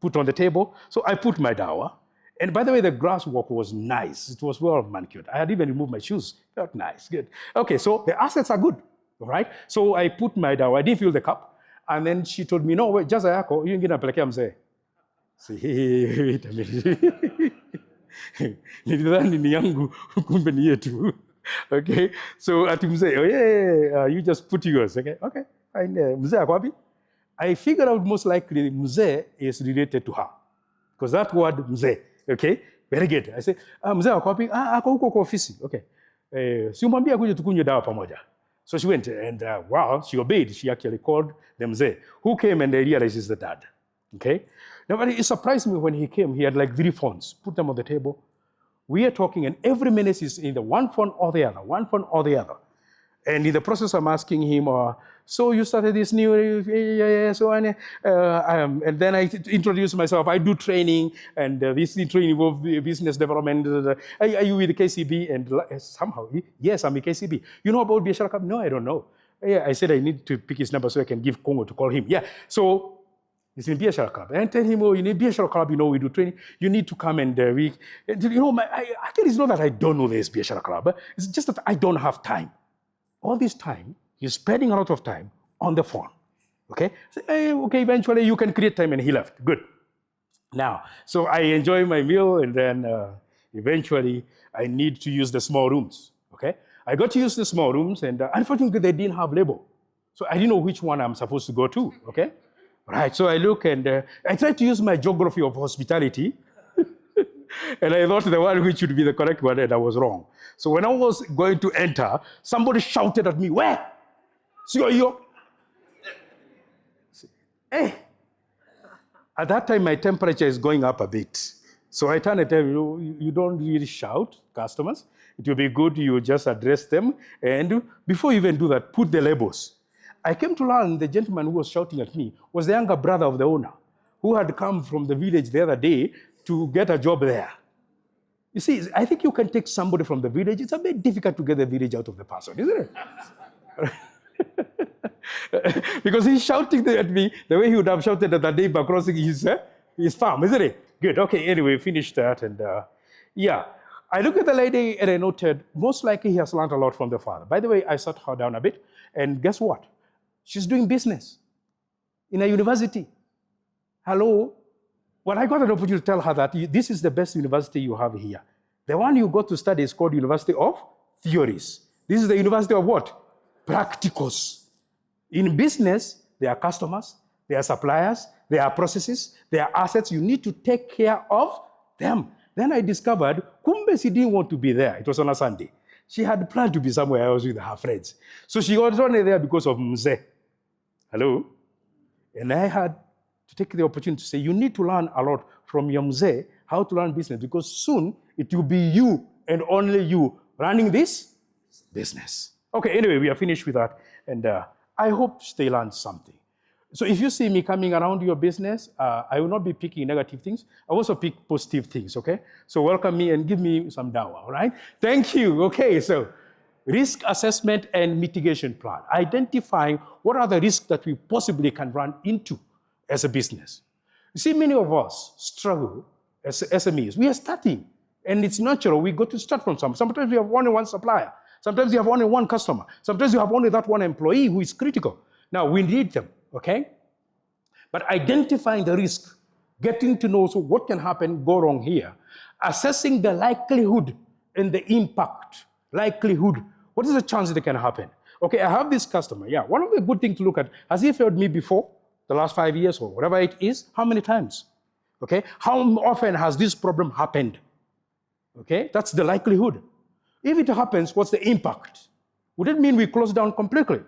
Speaker 1: put on the table. So I put my dawa. And by the way, the grass walk was nice. It was well manicured. I had even removed my shoes. Felt nice, good. Okay, so the assets are good, all right? So I put my dawa. I didn't fill the cup. And then she told me, no, wait, just yako, you ingine napelekea mzee. Say, hey, wait a minute. Nilidhani ni yangu, kumbe ni yetu. Okay, so ati mzee, oh yeah, you just put yours. Okay, fine. Mzee ako wapi? I figured out most likely mzee is related to her. Because that word mzee, okay, very good. I say, mzee ako wapi? Ako huko kwa ofisi. Okay, si umwambia kuja tukunywe dawa pamoja. So she went and wow, she obeyed. She actually called the mzee, who came and realized is the dad. Okay, now but it surprised me when he came. He had like 3 phones, put them on the table. We are talking, and every minute is either one phone or the other, one phone or the other. And in the process, I'm asking him, so you started this new, yeah, so and then I introduce myself. I do training, and this training involves business development. Are you with the KCB? And somehow, yes, I'm with KCB. You know about Biashara Club? No, I don't know. Yeah, I said I need to pick his number so I can give Congo to call him. Yeah, so it's in Biashara Club. And I tell him, oh, you need Biashara Club, we do training. You need to come and actually it's not that I don't know this Biashara Club. It's just that I don't have time. All this time, he's spending a lot of time on the phone. Okay? So, okay, eventually you can create time, and he left. Good. Now, so I enjoy my meal, and then eventually I need to use the small rooms. Okay? I got to use the small rooms, and unfortunately they didn't have label. So I didn't know which one I'm supposed to go to. Okay? Right, so I look and I tried to use my geography of hospitality, and I thought the one which should be the correct one, and I was wrong. So when I was going to enter, somebody shouted at me, where? Hey. At that time, my temperature is going up a bit. So I turn and tell you don't really shout, customers. It will be good you just address them, and before you even do that, put the labels. I came to learn the gentleman who was shouting at me was the younger brother of the owner, who had come from the village the other day to get a job there. You see, I think you can take somebody from the village. It's a bit difficult to get the village out of the person, isn't it? Because he's shouting at me the way he would have shouted at the neighbor crossing his farm, isn't it? Good. Okay, anyway, finished that. And yeah, I looked at the lady and I noted, most likely he has learned a lot from the father. By the way, I sat her down a bit, and guess what? She's doing business in a university. Hello? When I got an opportunity to tell her that this is the best university you have here. The one you go to study is called University of Theories. This is the University of what? Practicals. In business, there are customers, there are suppliers, there are processes, there are assets. You need to take care of them. Then I discovered, kumbe she didn't want to be there. It was on a Sunday. She had planned to be somewhere else with her friends. So she was only there because of Mzee. Hello? And I had to take the opportunity to say, you need to learn a lot from your Mzee, how to learn business, because soon it will be you and only you running this business. Okay, anyway, we are finished with that. And I hope they learned something. So if you see me coming around your business, I will not be picking negative things. I also pick positive things, okay? So welcome me and give me some dawa, all right? Thank you. Okay, so risk assessment and mitigation plan. Identifying what are the risks that we possibly can run into as a business. You see, many of us struggle as SMEs. We are starting, and it's natural. We got to start from some. Sometimes we have only one supplier. Sometimes you have only one customer. Sometimes you have only that one employee who is critical. Now, we need them, okay? But identifying the risk, getting to know so what can happen, go wrong here, assessing the likelihood and the impact, likelihood. What is the chance that it can happen? Okay, I have this customer. Yeah, one of the good things to look at, has he failed me before, the last 5 years or whatever it is? How many times? Okay, how often has this problem happened? Okay, that's the likelihood. If it happens, what's the impact? Would it mean we close down completely?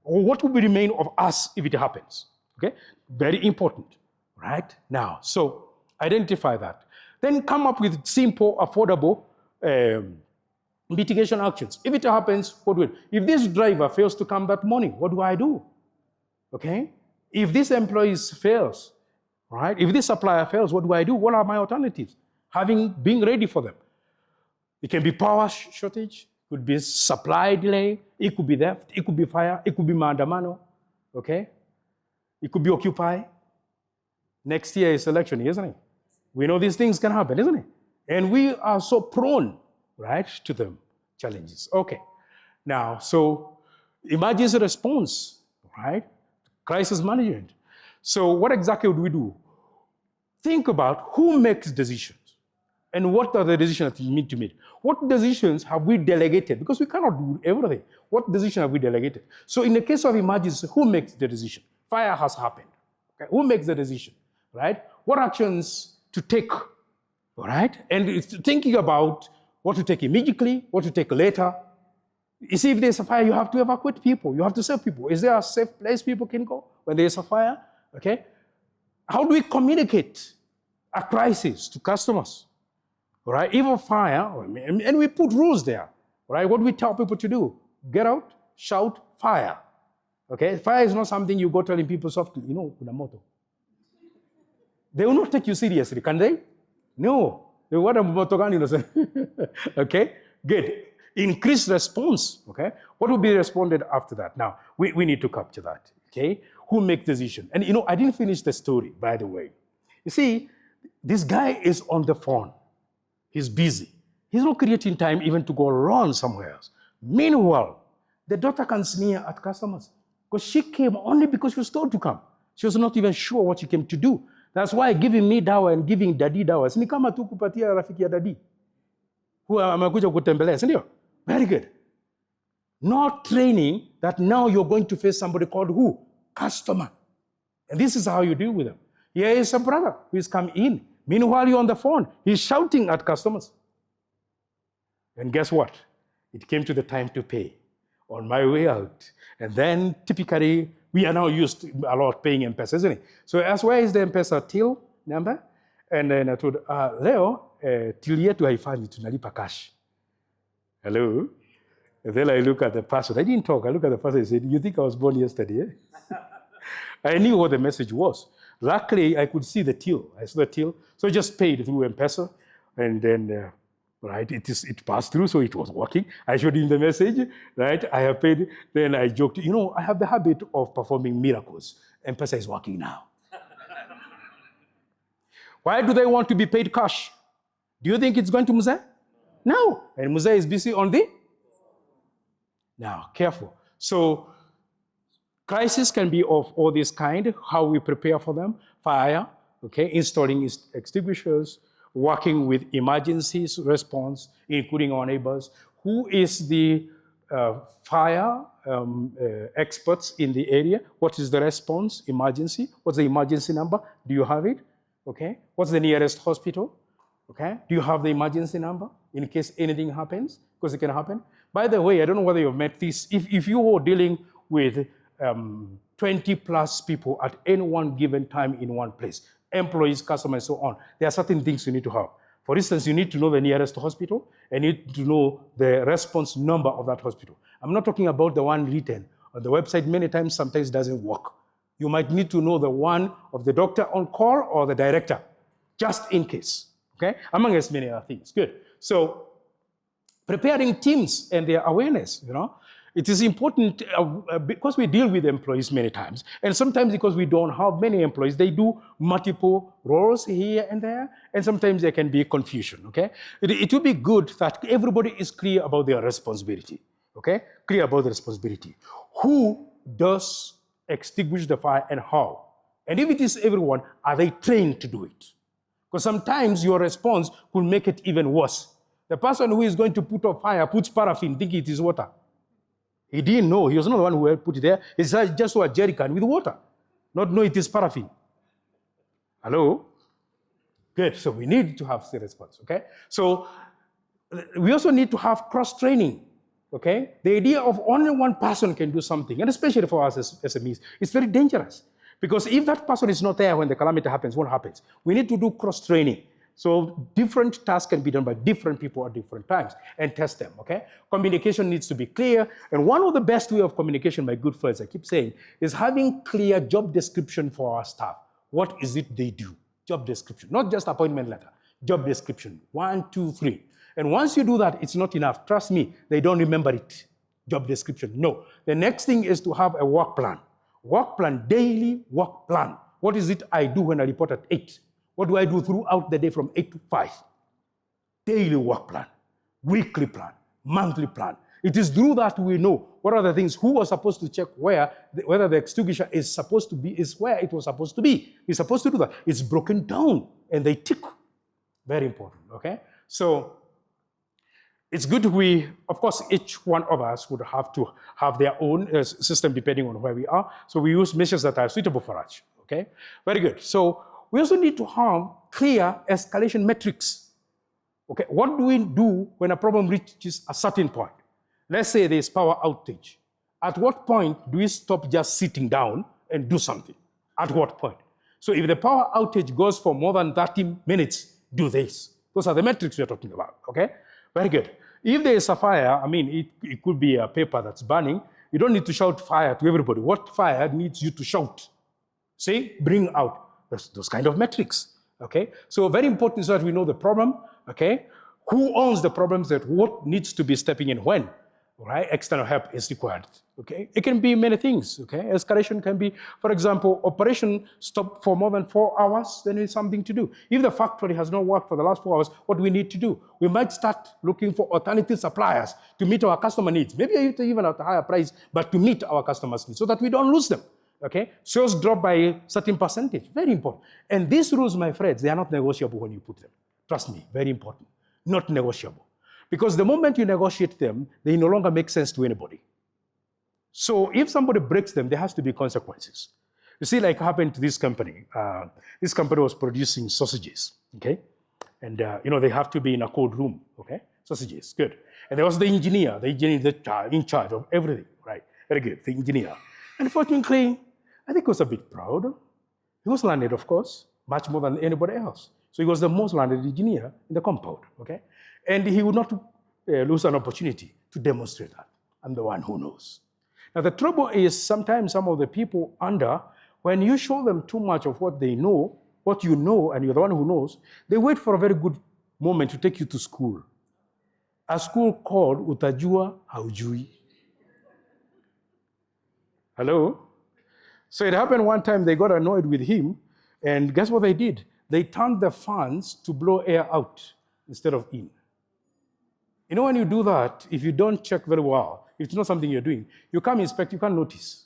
Speaker 1: Or what will remain of us if it happens? Okay, very important, right? Now, so identify that. Then come up with simple, affordable mitigation actions. If it happens, what do we do? If this driver fails to come that morning, what do I do? Okay? If this employee fails, right? If this supplier fails, what do I do? What are my alternatives? Being ready for them. It can be power shortage, it could be supply delay, it could be theft, it could be fire, it could be maandamano, okay? It could be Occupy. Next year is election, isn't it? We know these things can happen, isn't it? And we are so prone, right, to them challenges. Okay. Now, so emergency response, right? Crisis management. So what exactly would we do? Think about who makes decisions and what are the decisions that you need to make. What decisions have we delegated? Because we cannot do everything. What decision have we delegated? So in the case of emergency, who makes the decision? Fire has happened. Okay? Who makes the decision, right? What actions to take, all right? And it's thinking about what to take immediately, what to take later. You see, if there's a fire, you have to evacuate people. You have to save people. Is there a safe place people can go when there's a fire? Okay? How do we communicate a crisis to customers? All right? If a fire, and we put rules there, right? What do we tell people to do? Get out, shout, fire. Okay? Fire is not something you go telling people softly, kuna moto. They will not take you seriously, can they? No. What am moto gani? Okay? Good. Increased response, okay? What will be responded after that? Now, we need to capture that, okay? Who make decision? And I didn't finish the story, by the way. You see, this guy is on the phone. He's busy. He's not creating time even to go run somewhere else. Meanwhile, the daughter can sneer at customers because she came only because she was told to come. She was not even sure what she came to do. That's why giving me dawa and giving daddy dawa. Ni kama tu kupatia rafiki ya daddy. Huwa amekuja kutembelea, si ndio? Very good. Not training that now you're going to face somebody called who? Customer. And this is how you deal with them. Here is a brother who is come in. Meanwhile, you're on the phone. He's shouting at customers. And guess what? It came to the time to pay. On my way out. And then typically, we are now used to a lot paying M-Pesa, isn't it? So I asked, where is the M-Pesa till number? And then I told, Leo, till yetu haifanyi, tunalipa cash. Hello? And then I look at the person. I didn't talk. I look at the person and said, you think I was born yesterday? Eh? I knew what the message was. Luckily, I could see the till. I saw the till. So I just paid through M-Pesa. And then, right, it passed through, so it was working. I showed him the message, right? I have paid. Then I joked, I have the habit of performing miracles. M-Pesa is working now. Why do they want to be paid cash? Do you think it's going to Muzee? No. And Muzee is busy on the? Now, careful. So, crisis can be of all this kind, how we prepare for them. Fire, okay, installing extinguishers, working with emergencies response, including our neighbors. Who is the fire experts in the area? What is the response emergency? What's the emergency number? Do you have it? Okay. What's the nearest hospital? Okay. Do you have the emergency number in case anything happens? Because it can happen. By the way, I don't know whether you've met this. If you were dealing with 20 plus people at any one given time in one place, employees, customers, and so on, there are certain things you need to have. For instance, you need to know the nearest hospital and you need to know the response number of that hospital. I'm not talking about the one written on the website. Many times, sometimes doesn't work. You might need to know the one of the doctor on call or the director, just in case, okay? Among as many other things. Good. So, preparing teams and their awareness, it is important because we deal with employees many times, and sometimes because we don't have many employees, they do multiple roles here and there, and sometimes there can be confusion, okay? It will be good that everybody is clear about their responsibility, okay? Clear about the responsibility. Who does extinguish the fire and how? And if it is everyone, are they trained to do it? Because sometimes your response could make it even worse. The person who is going to put out fire puts paraffin thinking it is water. He didn't know. He was not the one who put it there. It's just a jerry can with water. Not know it is paraffin. Hello? Good. So we need to have the response, okay? So we also need to have cross-training, okay? The idea of only one person can do something, and especially for us as SMEs, it's very dangerous. Because if that person is not there when the calamity happens, what happens? We need to do cross-training. So different tasks can be done by different people at different times and test them, okay? Communication needs to be clear. And one of the best way of communication, my good friends, I keep saying, is having clear job description for our staff. What is it they do? Job description, not just appointment letter, job description, 1, 2, 3. And once you do that, it's not enough. Trust me, they don't remember it, job description. No, the next thing is to have a work plan. Work plan, daily work plan. What is it I do when I report at 8? What do I do throughout the day from 8 to 5? Daily work plan, weekly plan, monthly plan. It is through that we know what are the things, who was supposed to check whether the extinguisher is supposed to be, is where it was supposed to be. We're supposed to do that. It's broken down and they tick. Very important, okay? So it's good of course, each one of us would have to have their own system depending on where we are. So we use measures that are suitable for us, okay? Very good. So we also need to have clear escalation metrics. Okay, what do we do when a problem reaches a certain point? Let's say there's power outage. At what point do we stop just sitting down and do something? At what point? So if the power outage goes for more than 30 minutes, do this. Those are the metrics we're talking about, okay? Very good. If there is a fire, I mean, it could be a paper that's burning. You don't need to shout fire to everybody. What fire needs you to shout? Say, bring out those kind of metrics, okay? So very important so that we know the problem, okay? Who owns the problems, that what needs to be stepping in when, right? External help is required, okay? It can be many things, okay? Escalation can be, for example, operation stop for more than 4 hours, then it's something to do. If the factory has not worked for the last 4 hours, what do we need to do? We might start looking for alternative suppliers to meet our customer needs. Maybe even at a higher price, but to meet our customers' needs so that we don't lose them. Okay, sales drop by a certain percentage, very important. And these rules, my friends, they are not negotiable when you put them. Trust me, very important, not negotiable. Because the moment you negotiate them, they no longer make sense to anybody. So if somebody breaks them, there has to be consequences. You see, like happened to this company. This company was producing sausages, okay? And, they have to be in a cold room, okay? Sausages, good. And there was the engineer in charge of everything, right? Very good, the engineer. Unfortunately, I think he was a bit proud. He was learned, of course, much more than anybody else. So he was the most learned engineer in the compound, okay? And he would not lose an opportunity to demonstrate that. I'm the one who knows. Now, the trouble is sometimes some of the people when you show them too much of what they know, what you know, and you're the one who knows, they wait for a very good moment to take you to school. A school called Utajua Haujui. Hello? So it happened one time they got annoyed with him, and guess what they did? They turned the fans to blow air out instead of in. You know, when you do that, if you don't check very well, if it's not something you're doing, you come inspect, you can't notice.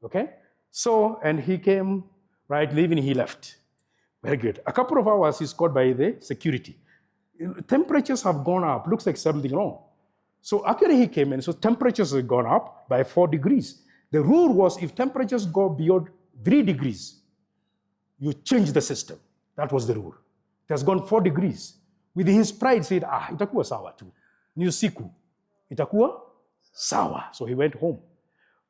Speaker 1: Okay? So, and he came, right, leaving, he left. Very good. A couple of hours, he's caught by the security. Temperatures have gone up, looks like something wrong. So actually he came in, so temperatures have gone up by 4 degrees. The rule was if temperatures go beyond 3 degrees, you change the system. That was the rule. It has gone 4 degrees. With his pride, said, itakuwa sawa tu. New siku. Itakuwa sawa. So he went home.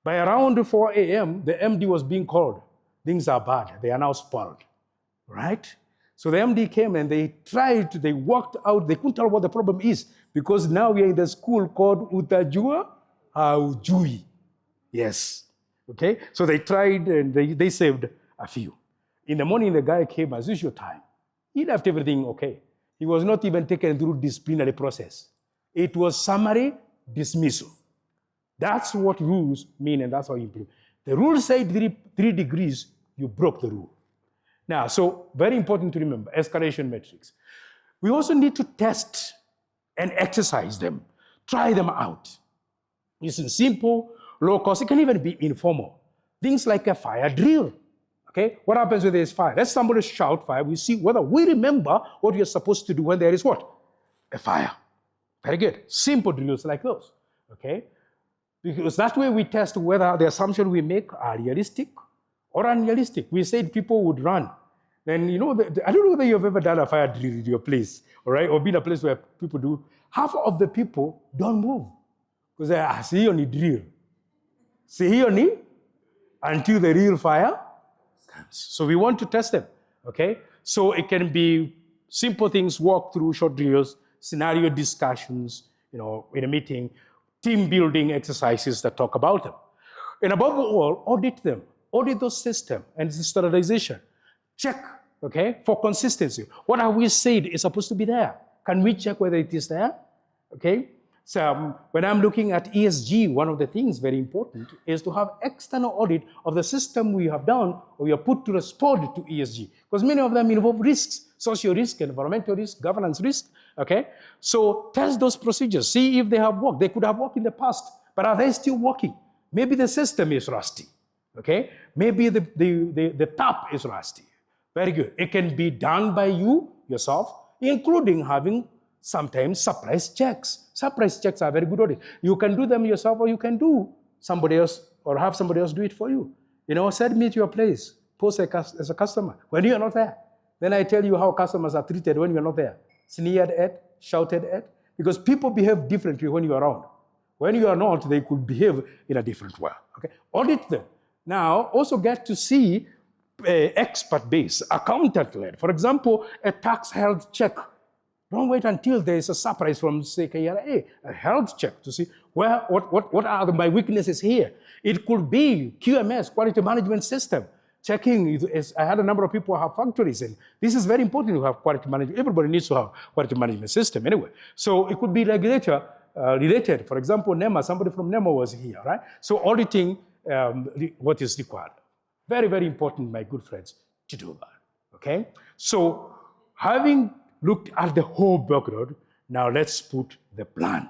Speaker 1: By around 4 a.m., the MD was being called. Things are bad. They are now spoiled. Right? So the MD came and they worked out. They couldn't tell what the problem is because now we are in the school called Utajua Haujui. Yes. Okay? So they tried and they saved a few. In the morning, the guy came as usual time. He left everything okay. He was not even taken through disciplinary process. It was summary dismissal. That's what rules mean, and that's how you implement. The rule said 3 degrees, you broke the rule. Now, so very important to remember, escalation metrics. We also need to test and exercise them, try them out. It's simple, low cost, it can even be informal. Things like a fire drill. Okay, what happens when there is fire? Let somebody shout fire, we see whether we remember what we are supposed to do when there is what? A fire. Very good. Simple drills like those. Okay? Because that way we test whether the assumptions we make are realistic or unrealistic. We said people would run. Then, I don't know whether you've ever done a fire drill in your place, all right, or been a place where people do. Half of the people don't move. Because they see only drill. See only until the real fire. So we want to test them, okay? So it can be simple things, walk through short drills, scenario discussions, in a meeting, team building exercises that talk about them. And above all, audit them. Audit those systems and standardization. Check, okay, for consistency. What have we said is supposed to be there? Can we check whether it is there? Okay? So when I'm looking at ESG, one of the things very important is to have external audit of the system we have done or we have put to respond to ESG. Because many of them involve risks, social risk, environmental risk, governance risk, okay? So test those procedures, see if they have worked. They could have worked in the past, but are they still working? Maybe the system is rusty, okay? Maybe the tap is rusty. Very good. It can be done by you, yourself, including having sometimes surprise checks. Surprise checks are very good audit. You can do them yourself or you can do somebody else or have somebody else do it for you. You know, send me to your place, post as a customer when you're not there. Then I tell you how customers are treated when you're not there. Sneered at, shouted at, because people behave differently when you're around. When you are not, they could behave in a different way. Okay? Audit them. Now, also get to see expert base, accountant-led. For example, a tax health check. Don't wait until there is a surprise from, say, KRA, a health check to see what are my weaknesses here. It could be QMS, quality management system, checking. I had a number of people who have factories, and this is very important to have quality management. Everybody needs to have quality management system anyway. So it could be regulator related. For example, NEMA, somebody from NEMA was here, right? So auditing what is required. Very, very important, my good friends, to do that, okay? So having looked at the whole background, now let's put the plan.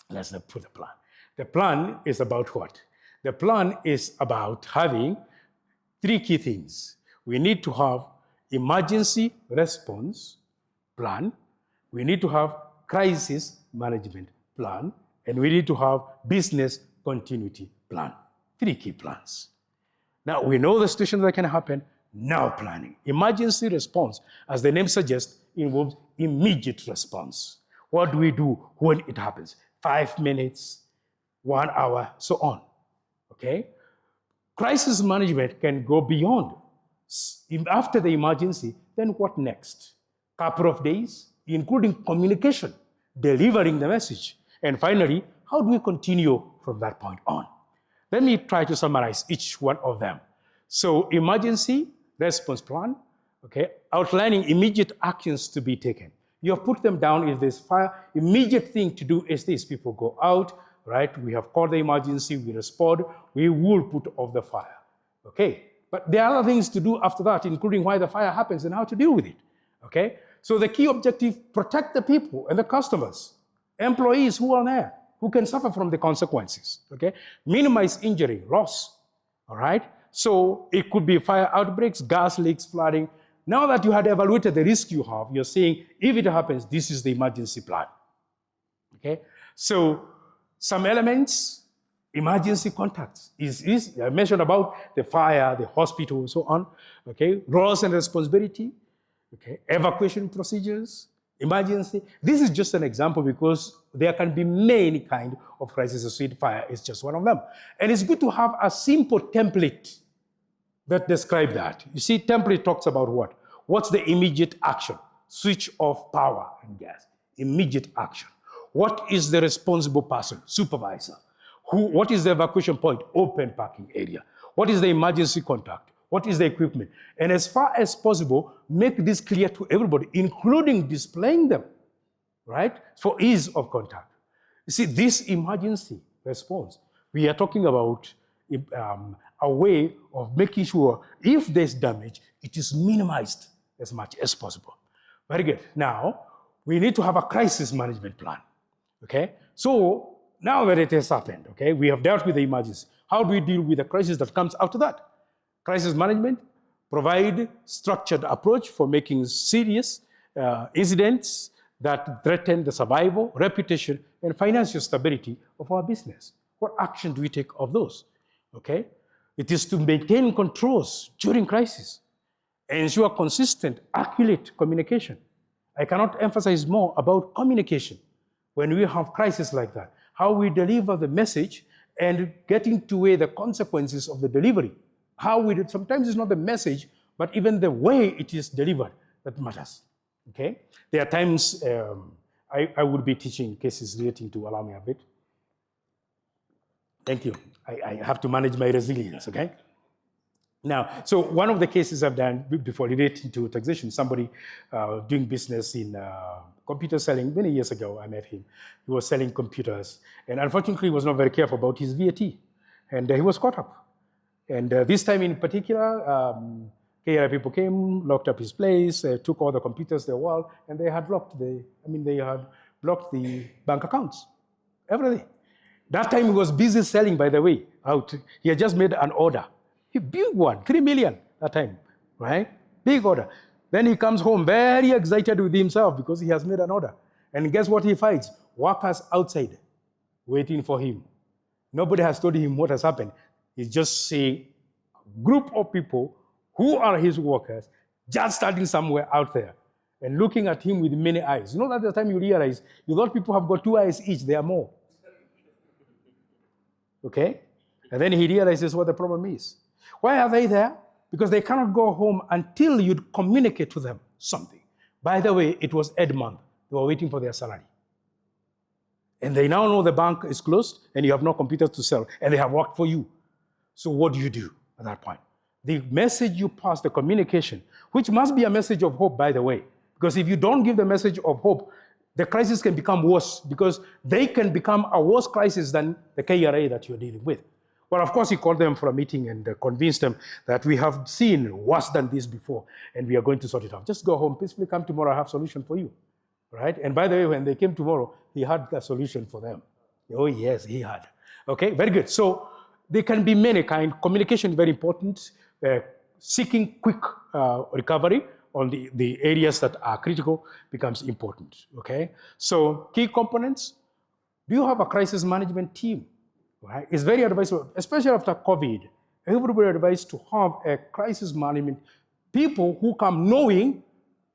Speaker 1: Let's put the plan. The plan is about what? The plan is about having three key things. We need to have emergency response plan, we need to have crisis management plan, and we need to have business continuity plan. Three key plans. Now, we know the situations that can happen. Now planning. Emergency response, as the name suggests, involves immediate response. What do we do when it happens? 5 minutes, 1 hour, so on, okay? Crisis management can go beyond. After the emergency, then what next? Couple of days, including communication, delivering the message. And finally, how do we continue from that point on? Let me try to summarize each one of them. So emergency response plan, okay, outlining immediate actions to be taken. You have put them down. If there's fire, immediate thing to do is this. People go out, right? We have called the emergency, we respond, we will put off the fire, okay? But there are other things to do after that, including why the fire happens and how to deal with it, okay? So the key objective, protect the people and the customers, employees who are there, who can suffer from the consequences, okay? Minimize injury, loss, all right? So it could be fire outbreaks, gas leaks, flooding. Now that you had evaluated the risk you have, you're saying, if it happens, this is the emergency plan, okay? So some elements, emergency contacts. I mentioned about the fire, the hospital, so on, okay? Roles and responsibility, okay? Evacuation procedures, emergency. This is just an example because there can be many kinds of crises. Suicide fire is just one of them. And it's good to have a simple template that describes that. You see, template talks about what? What's the immediate action? Switch off power and gas. Immediate action. What is the responsible person? Supervisor. What is the evacuation point? Open parking area. What is the emergency contact? What is the equipment? And as far as possible, make this clear to everybody, including displaying them, right? For ease of contact. You see, this emergency response, we are talking about a way of making sure if there's damage, it is minimized as much as possible. Very good. Now, we need to have a crisis management plan, okay? So now that it has happened, okay, we have dealt with the emergency. How do we deal with the crisis that comes out of that? Crisis management, provide structured approach for making serious incidents that threaten the survival, reputation, and financial stability of our business. What action do we take of those? Okay? It is to maintain controls during crisis, ensure consistent, accurate communication. I cannot emphasize more about communication when we have crisis like that, how we deliver the message and getting to weigh the consequences of the delivery. How we do, sometimes it's not the message, but even the way it is delivered that matters, okay? There are times I would be teaching cases relating to, allow me a bit. Thank you. I have to manage my resilience, okay? Now, so one of the cases I've done before relating to taxation, somebody doing business in computer selling many years ago, I met him. He was selling computers, and unfortunately, he was not very careful about his VAT, and he was caught up. And this time in particular, KRA people came, locked up his place, took all the computers they were, and they had blocked the bank accounts, everything. That time he was busy selling, by the way, out. He had just made an order. A big one, 3 million that time, right? Big order. Then he comes home very excited with himself because he has made an order. And guess what he finds? Workers outside waiting for him. Nobody has told him what has happened. He's just seeing a group of people who are his workers just standing somewhere out there and looking at him with many eyes. You know, at the time you realize, you thought people have got 2 eyes each, there are more. Okay? And then he realizes what the problem is. Why are they there? Because they cannot go home until you communicate to them something. By the way, it was Ed month. They were waiting for their salary. And they now know the bank is closed and you have no computers to sell and they have worked for you. So what do you do at that point? The message you pass, the communication, which must be a message of hope, by the way. Because if you don't give the message of hope, the crisis can become worse because they can become a worse crisis than the KRA that you're dealing with. Well, of course, he called them for a meeting and convinced them that we have seen worse than this before, and we are going to sort it out. Just go home, peacefully come tomorrow, I have a solution for you, right? And by the way, when they came tomorrow, he had the solution for them. Oh, yes, he had. Okay, very good. So there can be many kinds. Communication is very important. Seeking quick recovery on the areas that are critical becomes important, okay? So key components, do you have a crisis management team? Right? It's very advisable, especially after COVID. Everybody advised to have a crisis management, people who come knowing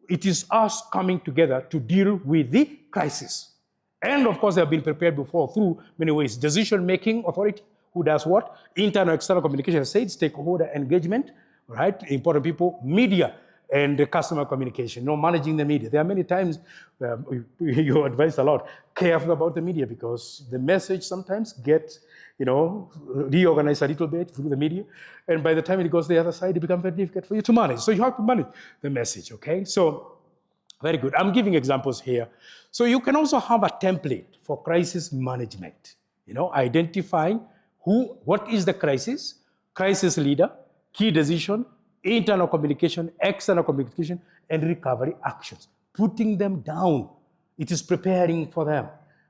Speaker 1: it is us coming together to deal with the crisis. And of course, they have been prepared before through many ways. Decision-making authority, who does what? Internal, external communication, I said, stakeholder engagement, right? Important people, media, and customer communication, managing the media. There are many times you advise a lot, careful about the media because the message sometimes gets, reorganized a little bit through the media. And by the time it goes the other side, it becomes very difficult for you to manage. So you have to manage the message, okay? So, very good. I'm giving examples here. So you can also have a template for crisis management, identifying what is the crisis leader, key decision, internal communication, external communication, and recovery actions. Putting them down. It is preparing for them.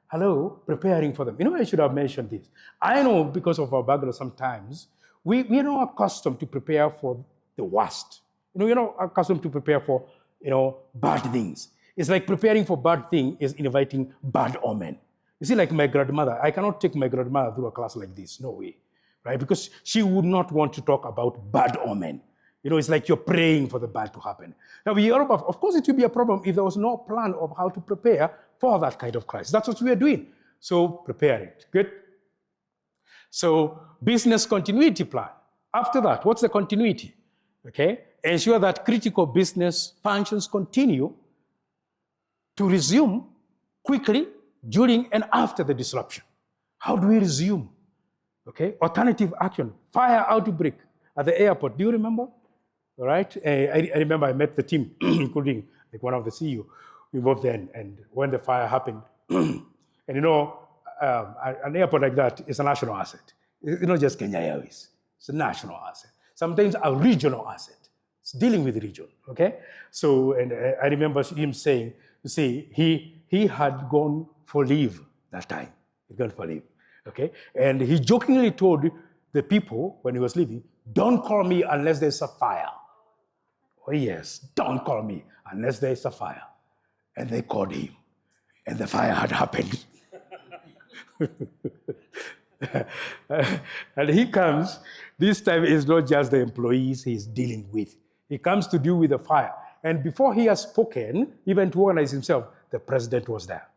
Speaker 1: Hello, preparing for them. I should have mentioned this. I know because of our background sometimes, we are not accustomed to prepare for the worst. We're not accustomed to prepare for, bad things. It's like preparing for bad thing is inviting bad omen. You see, like my grandmother, I cannot take my grandmother through a class like this. No way, right? Because she would not want to talk about bad omen. It's like you're praying for the bad to happen. Now, in Europe, of course, it would be a problem if there was no plan of how to prepare for that kind of crisis. That's what we are doing. So prepare it. Good. So business continuity plan. After that, what's the continuity? Okay. Ensure that critical business functions continue to resume quickly during and after the disruption. How do we resume? Okay. Alternative action. Fire outbreak at the airport. Do you remember? All right. I remember I met the team, including one of the CEO involved then, and when the fire happened, and an airport like that is a national asset. It's not just Kenya Airways. It's a national asset. Sometimes a regional asset. It's dealing with the region. Okay. So, and I remember him saying, he had gone for leave that time. He'd gone for leave. Okay. And he jokingly told the people when he was leaving, "Don't call me unless there's a fire." Oh yes, don't call me unless there's a fire. And they called him. And the fire had happened. And he comes, this time it's not just the employees he's dealing with. He comes to deal with the fire. And before he has spoken, even to organize himself, the president was there.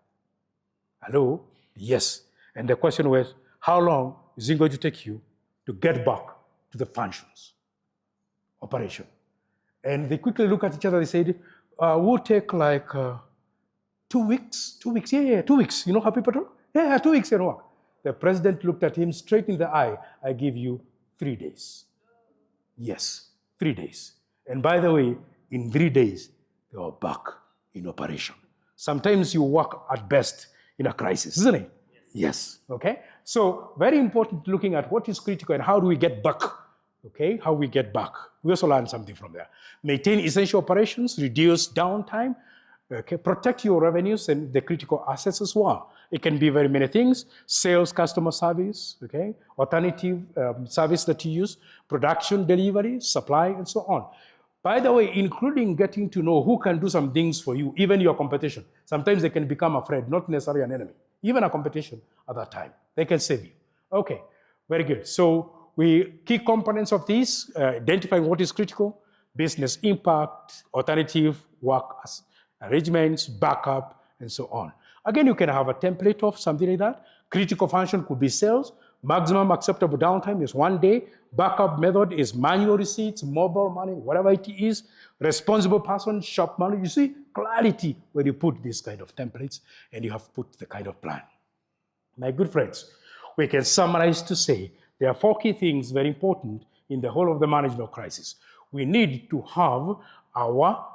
Speaker 1: Hello? Yes. And the question was, how long is it going to take you to get back to the functions, operation? And they quickly look at each other. They said, we'll take like 2 weeks. 2 weeks. Yeah, 2 weeks. You know how people do? Yeah, 2 weeks. The president looked at him straight in the eye. I give you 3 days. Yes, 3 days. And by the way, in 3 days, they are back in operation. Sometimes you work at best in a crisis, isn't it? Yes. Okay. So very important looking at what is critical and how do we get back. Okay, how we get back. We also learned something from there. Maintain essential operations, reduce downtime, okay, protect your revenues and the critical assets as well. It can be very many things: sales, customer service, okay, alternative service that you use, production, delivery, supply, and so on. By the way, including getting to know who can do some things for you, even your competition. Sometimes they can become a friend, not necessarily an enemy. Even a competition at that time, they can save you. Okay, very good. So key components of this, identifying what is critical, business impact, alternative work arrangements, backup, and so on. Again, you can have a template of something like that. Critical function could be sales. Maximum acceptable downtime is 1 day. Backup method is manual receipts, mobile money, whatever it is. Responsible person, shop money. You see clarity when you put these kind of templates and you have put the kind of plan. My good friends, we can summarize to say there are 4 key things very important in the whole of the management crisis. We need to have our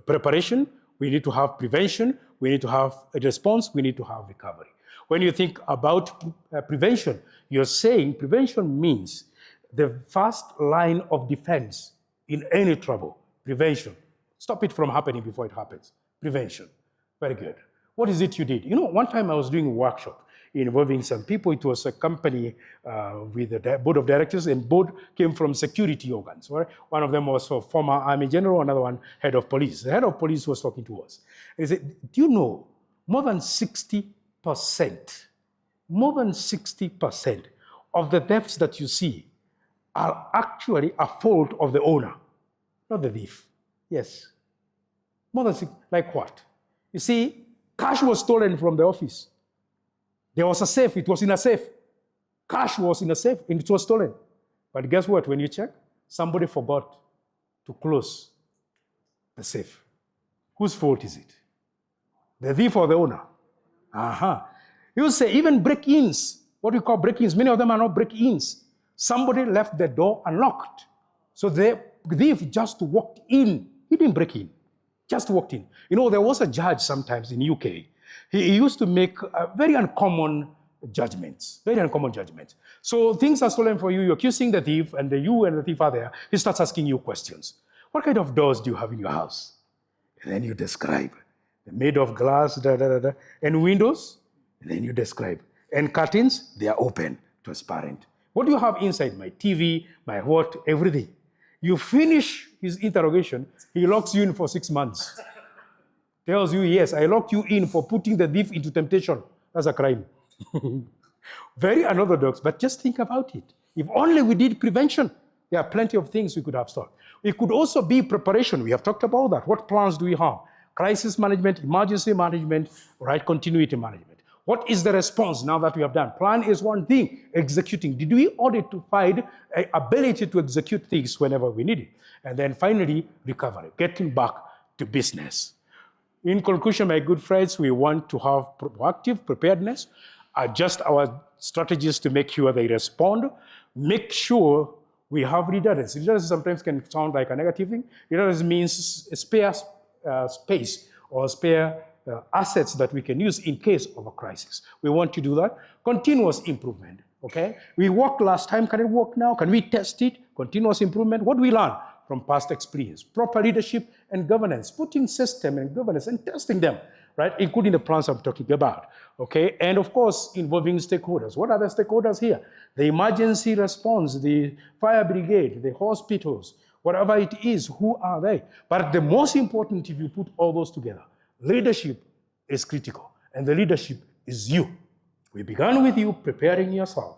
Speaker 1: preparation, we need to have prevention, we need to have a response, we need to have recovery. When you think about prevention, you're saying prevention means the first line of defense in any trouble. Prevention. Stop it from happening before it happens. Prevention. Very good. What is it you did? You know, one time I was doing a workshop involving some people. It was a company with a board of directors, and board came from security organs. Right? One of them was a former army general, another one head of police. The head of police was talking to us. He said, do you know more than 60% of the thefts that you see are actually a fault of the owner, not the thief. Yes. More than 60, like what? You see, cash was stolen from the office. There was a safe, it was in a safe. Cash was in a safe and it was stolen. But guess what? When you check, somebody forgot to close the safe. Whose fault is it? The thief or the owner? You say even break-ins, what we call break-ins, many of them are not break-ins. Somebody left the door unlocked. So the thief just walked in. He didn't break in, just walked in. You know, there was a judge sometimes in UK. He used to make very uncommon judgments, So things are stolen for you, you're accusing the thief, and you and the thief are there. He starts asking you questions. What kind of doors do you have in your house? And then you describe. They're made of glass, and windows, and then you describe. And curtains, they are open, transparent. What do you have inside? My TV, my what, everything. You finish his interrogation, he locks you in for 6 months. Tells you, yes, I locked you in for putting the thief into temptation. That's a crime. Very unorthodox, but just think about it. If only we did prevention, there are plenty of things we could have stopped. It could also be preparation. We have talked about that. What plans do we have? Crisis management, emergency management, right? Continuity management. What is the response now that we have done? Plan is one thing, executing. Did we identify ability to execute things whenever we need it? And then finally, recovery, getting back to business. In conclusion, my good friends, we want to have proactive preparedness, adjust our strategies to make sure they respond, make sure we have redundancy. Redundancy sometimes can sound like a negative thing. Redundancy means spare space or spare assets that we can use in case of a crisis. We want to do that. Continuous improvement, okay? We worked last time, can it work now? Can we test it? Continuous improvement. What do we learn from past experience? Proper leadership and governance, putting system and governance and testing them, right? Including the plans I'm talking about, okay? And of course, involving stakeholders. What are the stakeholders here? The emergency response, the fire brigade, the hospitals, whatever it is, who are they? But the most important, if you put all those together, leadership is critical, and the leadership is you. We began with you preparing yourself,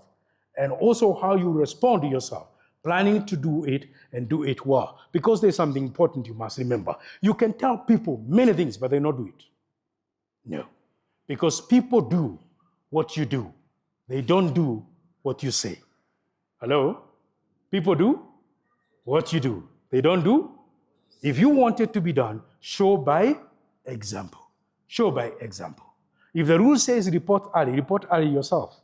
Speaker 1: and also how you respond to yourself, planning to do it and do it well. Because there's something important you must remember. You can tell people many things, but they not do it. No. Because people do what you do. They don't do what you say. Hello? People do what you do. They don't do. If you want it to be done, show by example. Show by example. If the rule says report early yourself.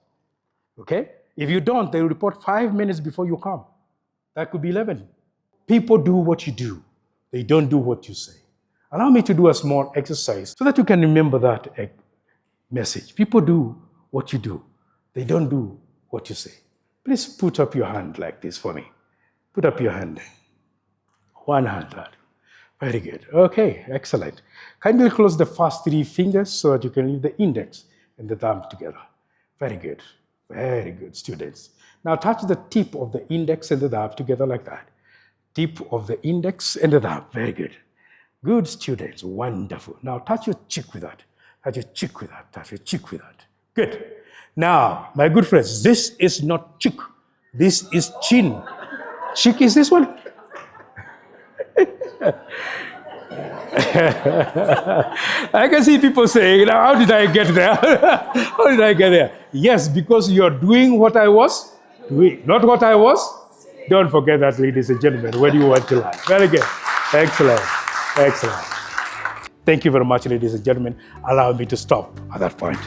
Speaker 1: Okay? If you don't, they will report 5 minutes before you come. That could be 11. People do what you do. They don't do what you say. Allow me to do a small exercise so that you can remember that message. People do what you do. They don't do what you say. Please put up your hand like this for me. Put up your hand. One hand. Very good. Okay, excellent. Kindly close the first 3 fingers so that you can leave the index and the thumb together. Very good. Very good, students. Now touch the tip of the index and the thumb together like that. Tip of the index and the thumb. Very good. Good, students. Wonderful. Now touch your cheek with that. Touch your cheek with that. Touch your cheek with that. Good. Now, my good friends, this is not cheek. This is chin. Cheek is this one. I can see people saying, how did I get there? How did I get there? Yes, because you're doing what I was doing, not what I was. Don't forget that, ladies and gentlemen, when you want to learn. Very good. Excellent. Excellent. Thank you very much, ladies and gentlemen. Allow me to stop at that point.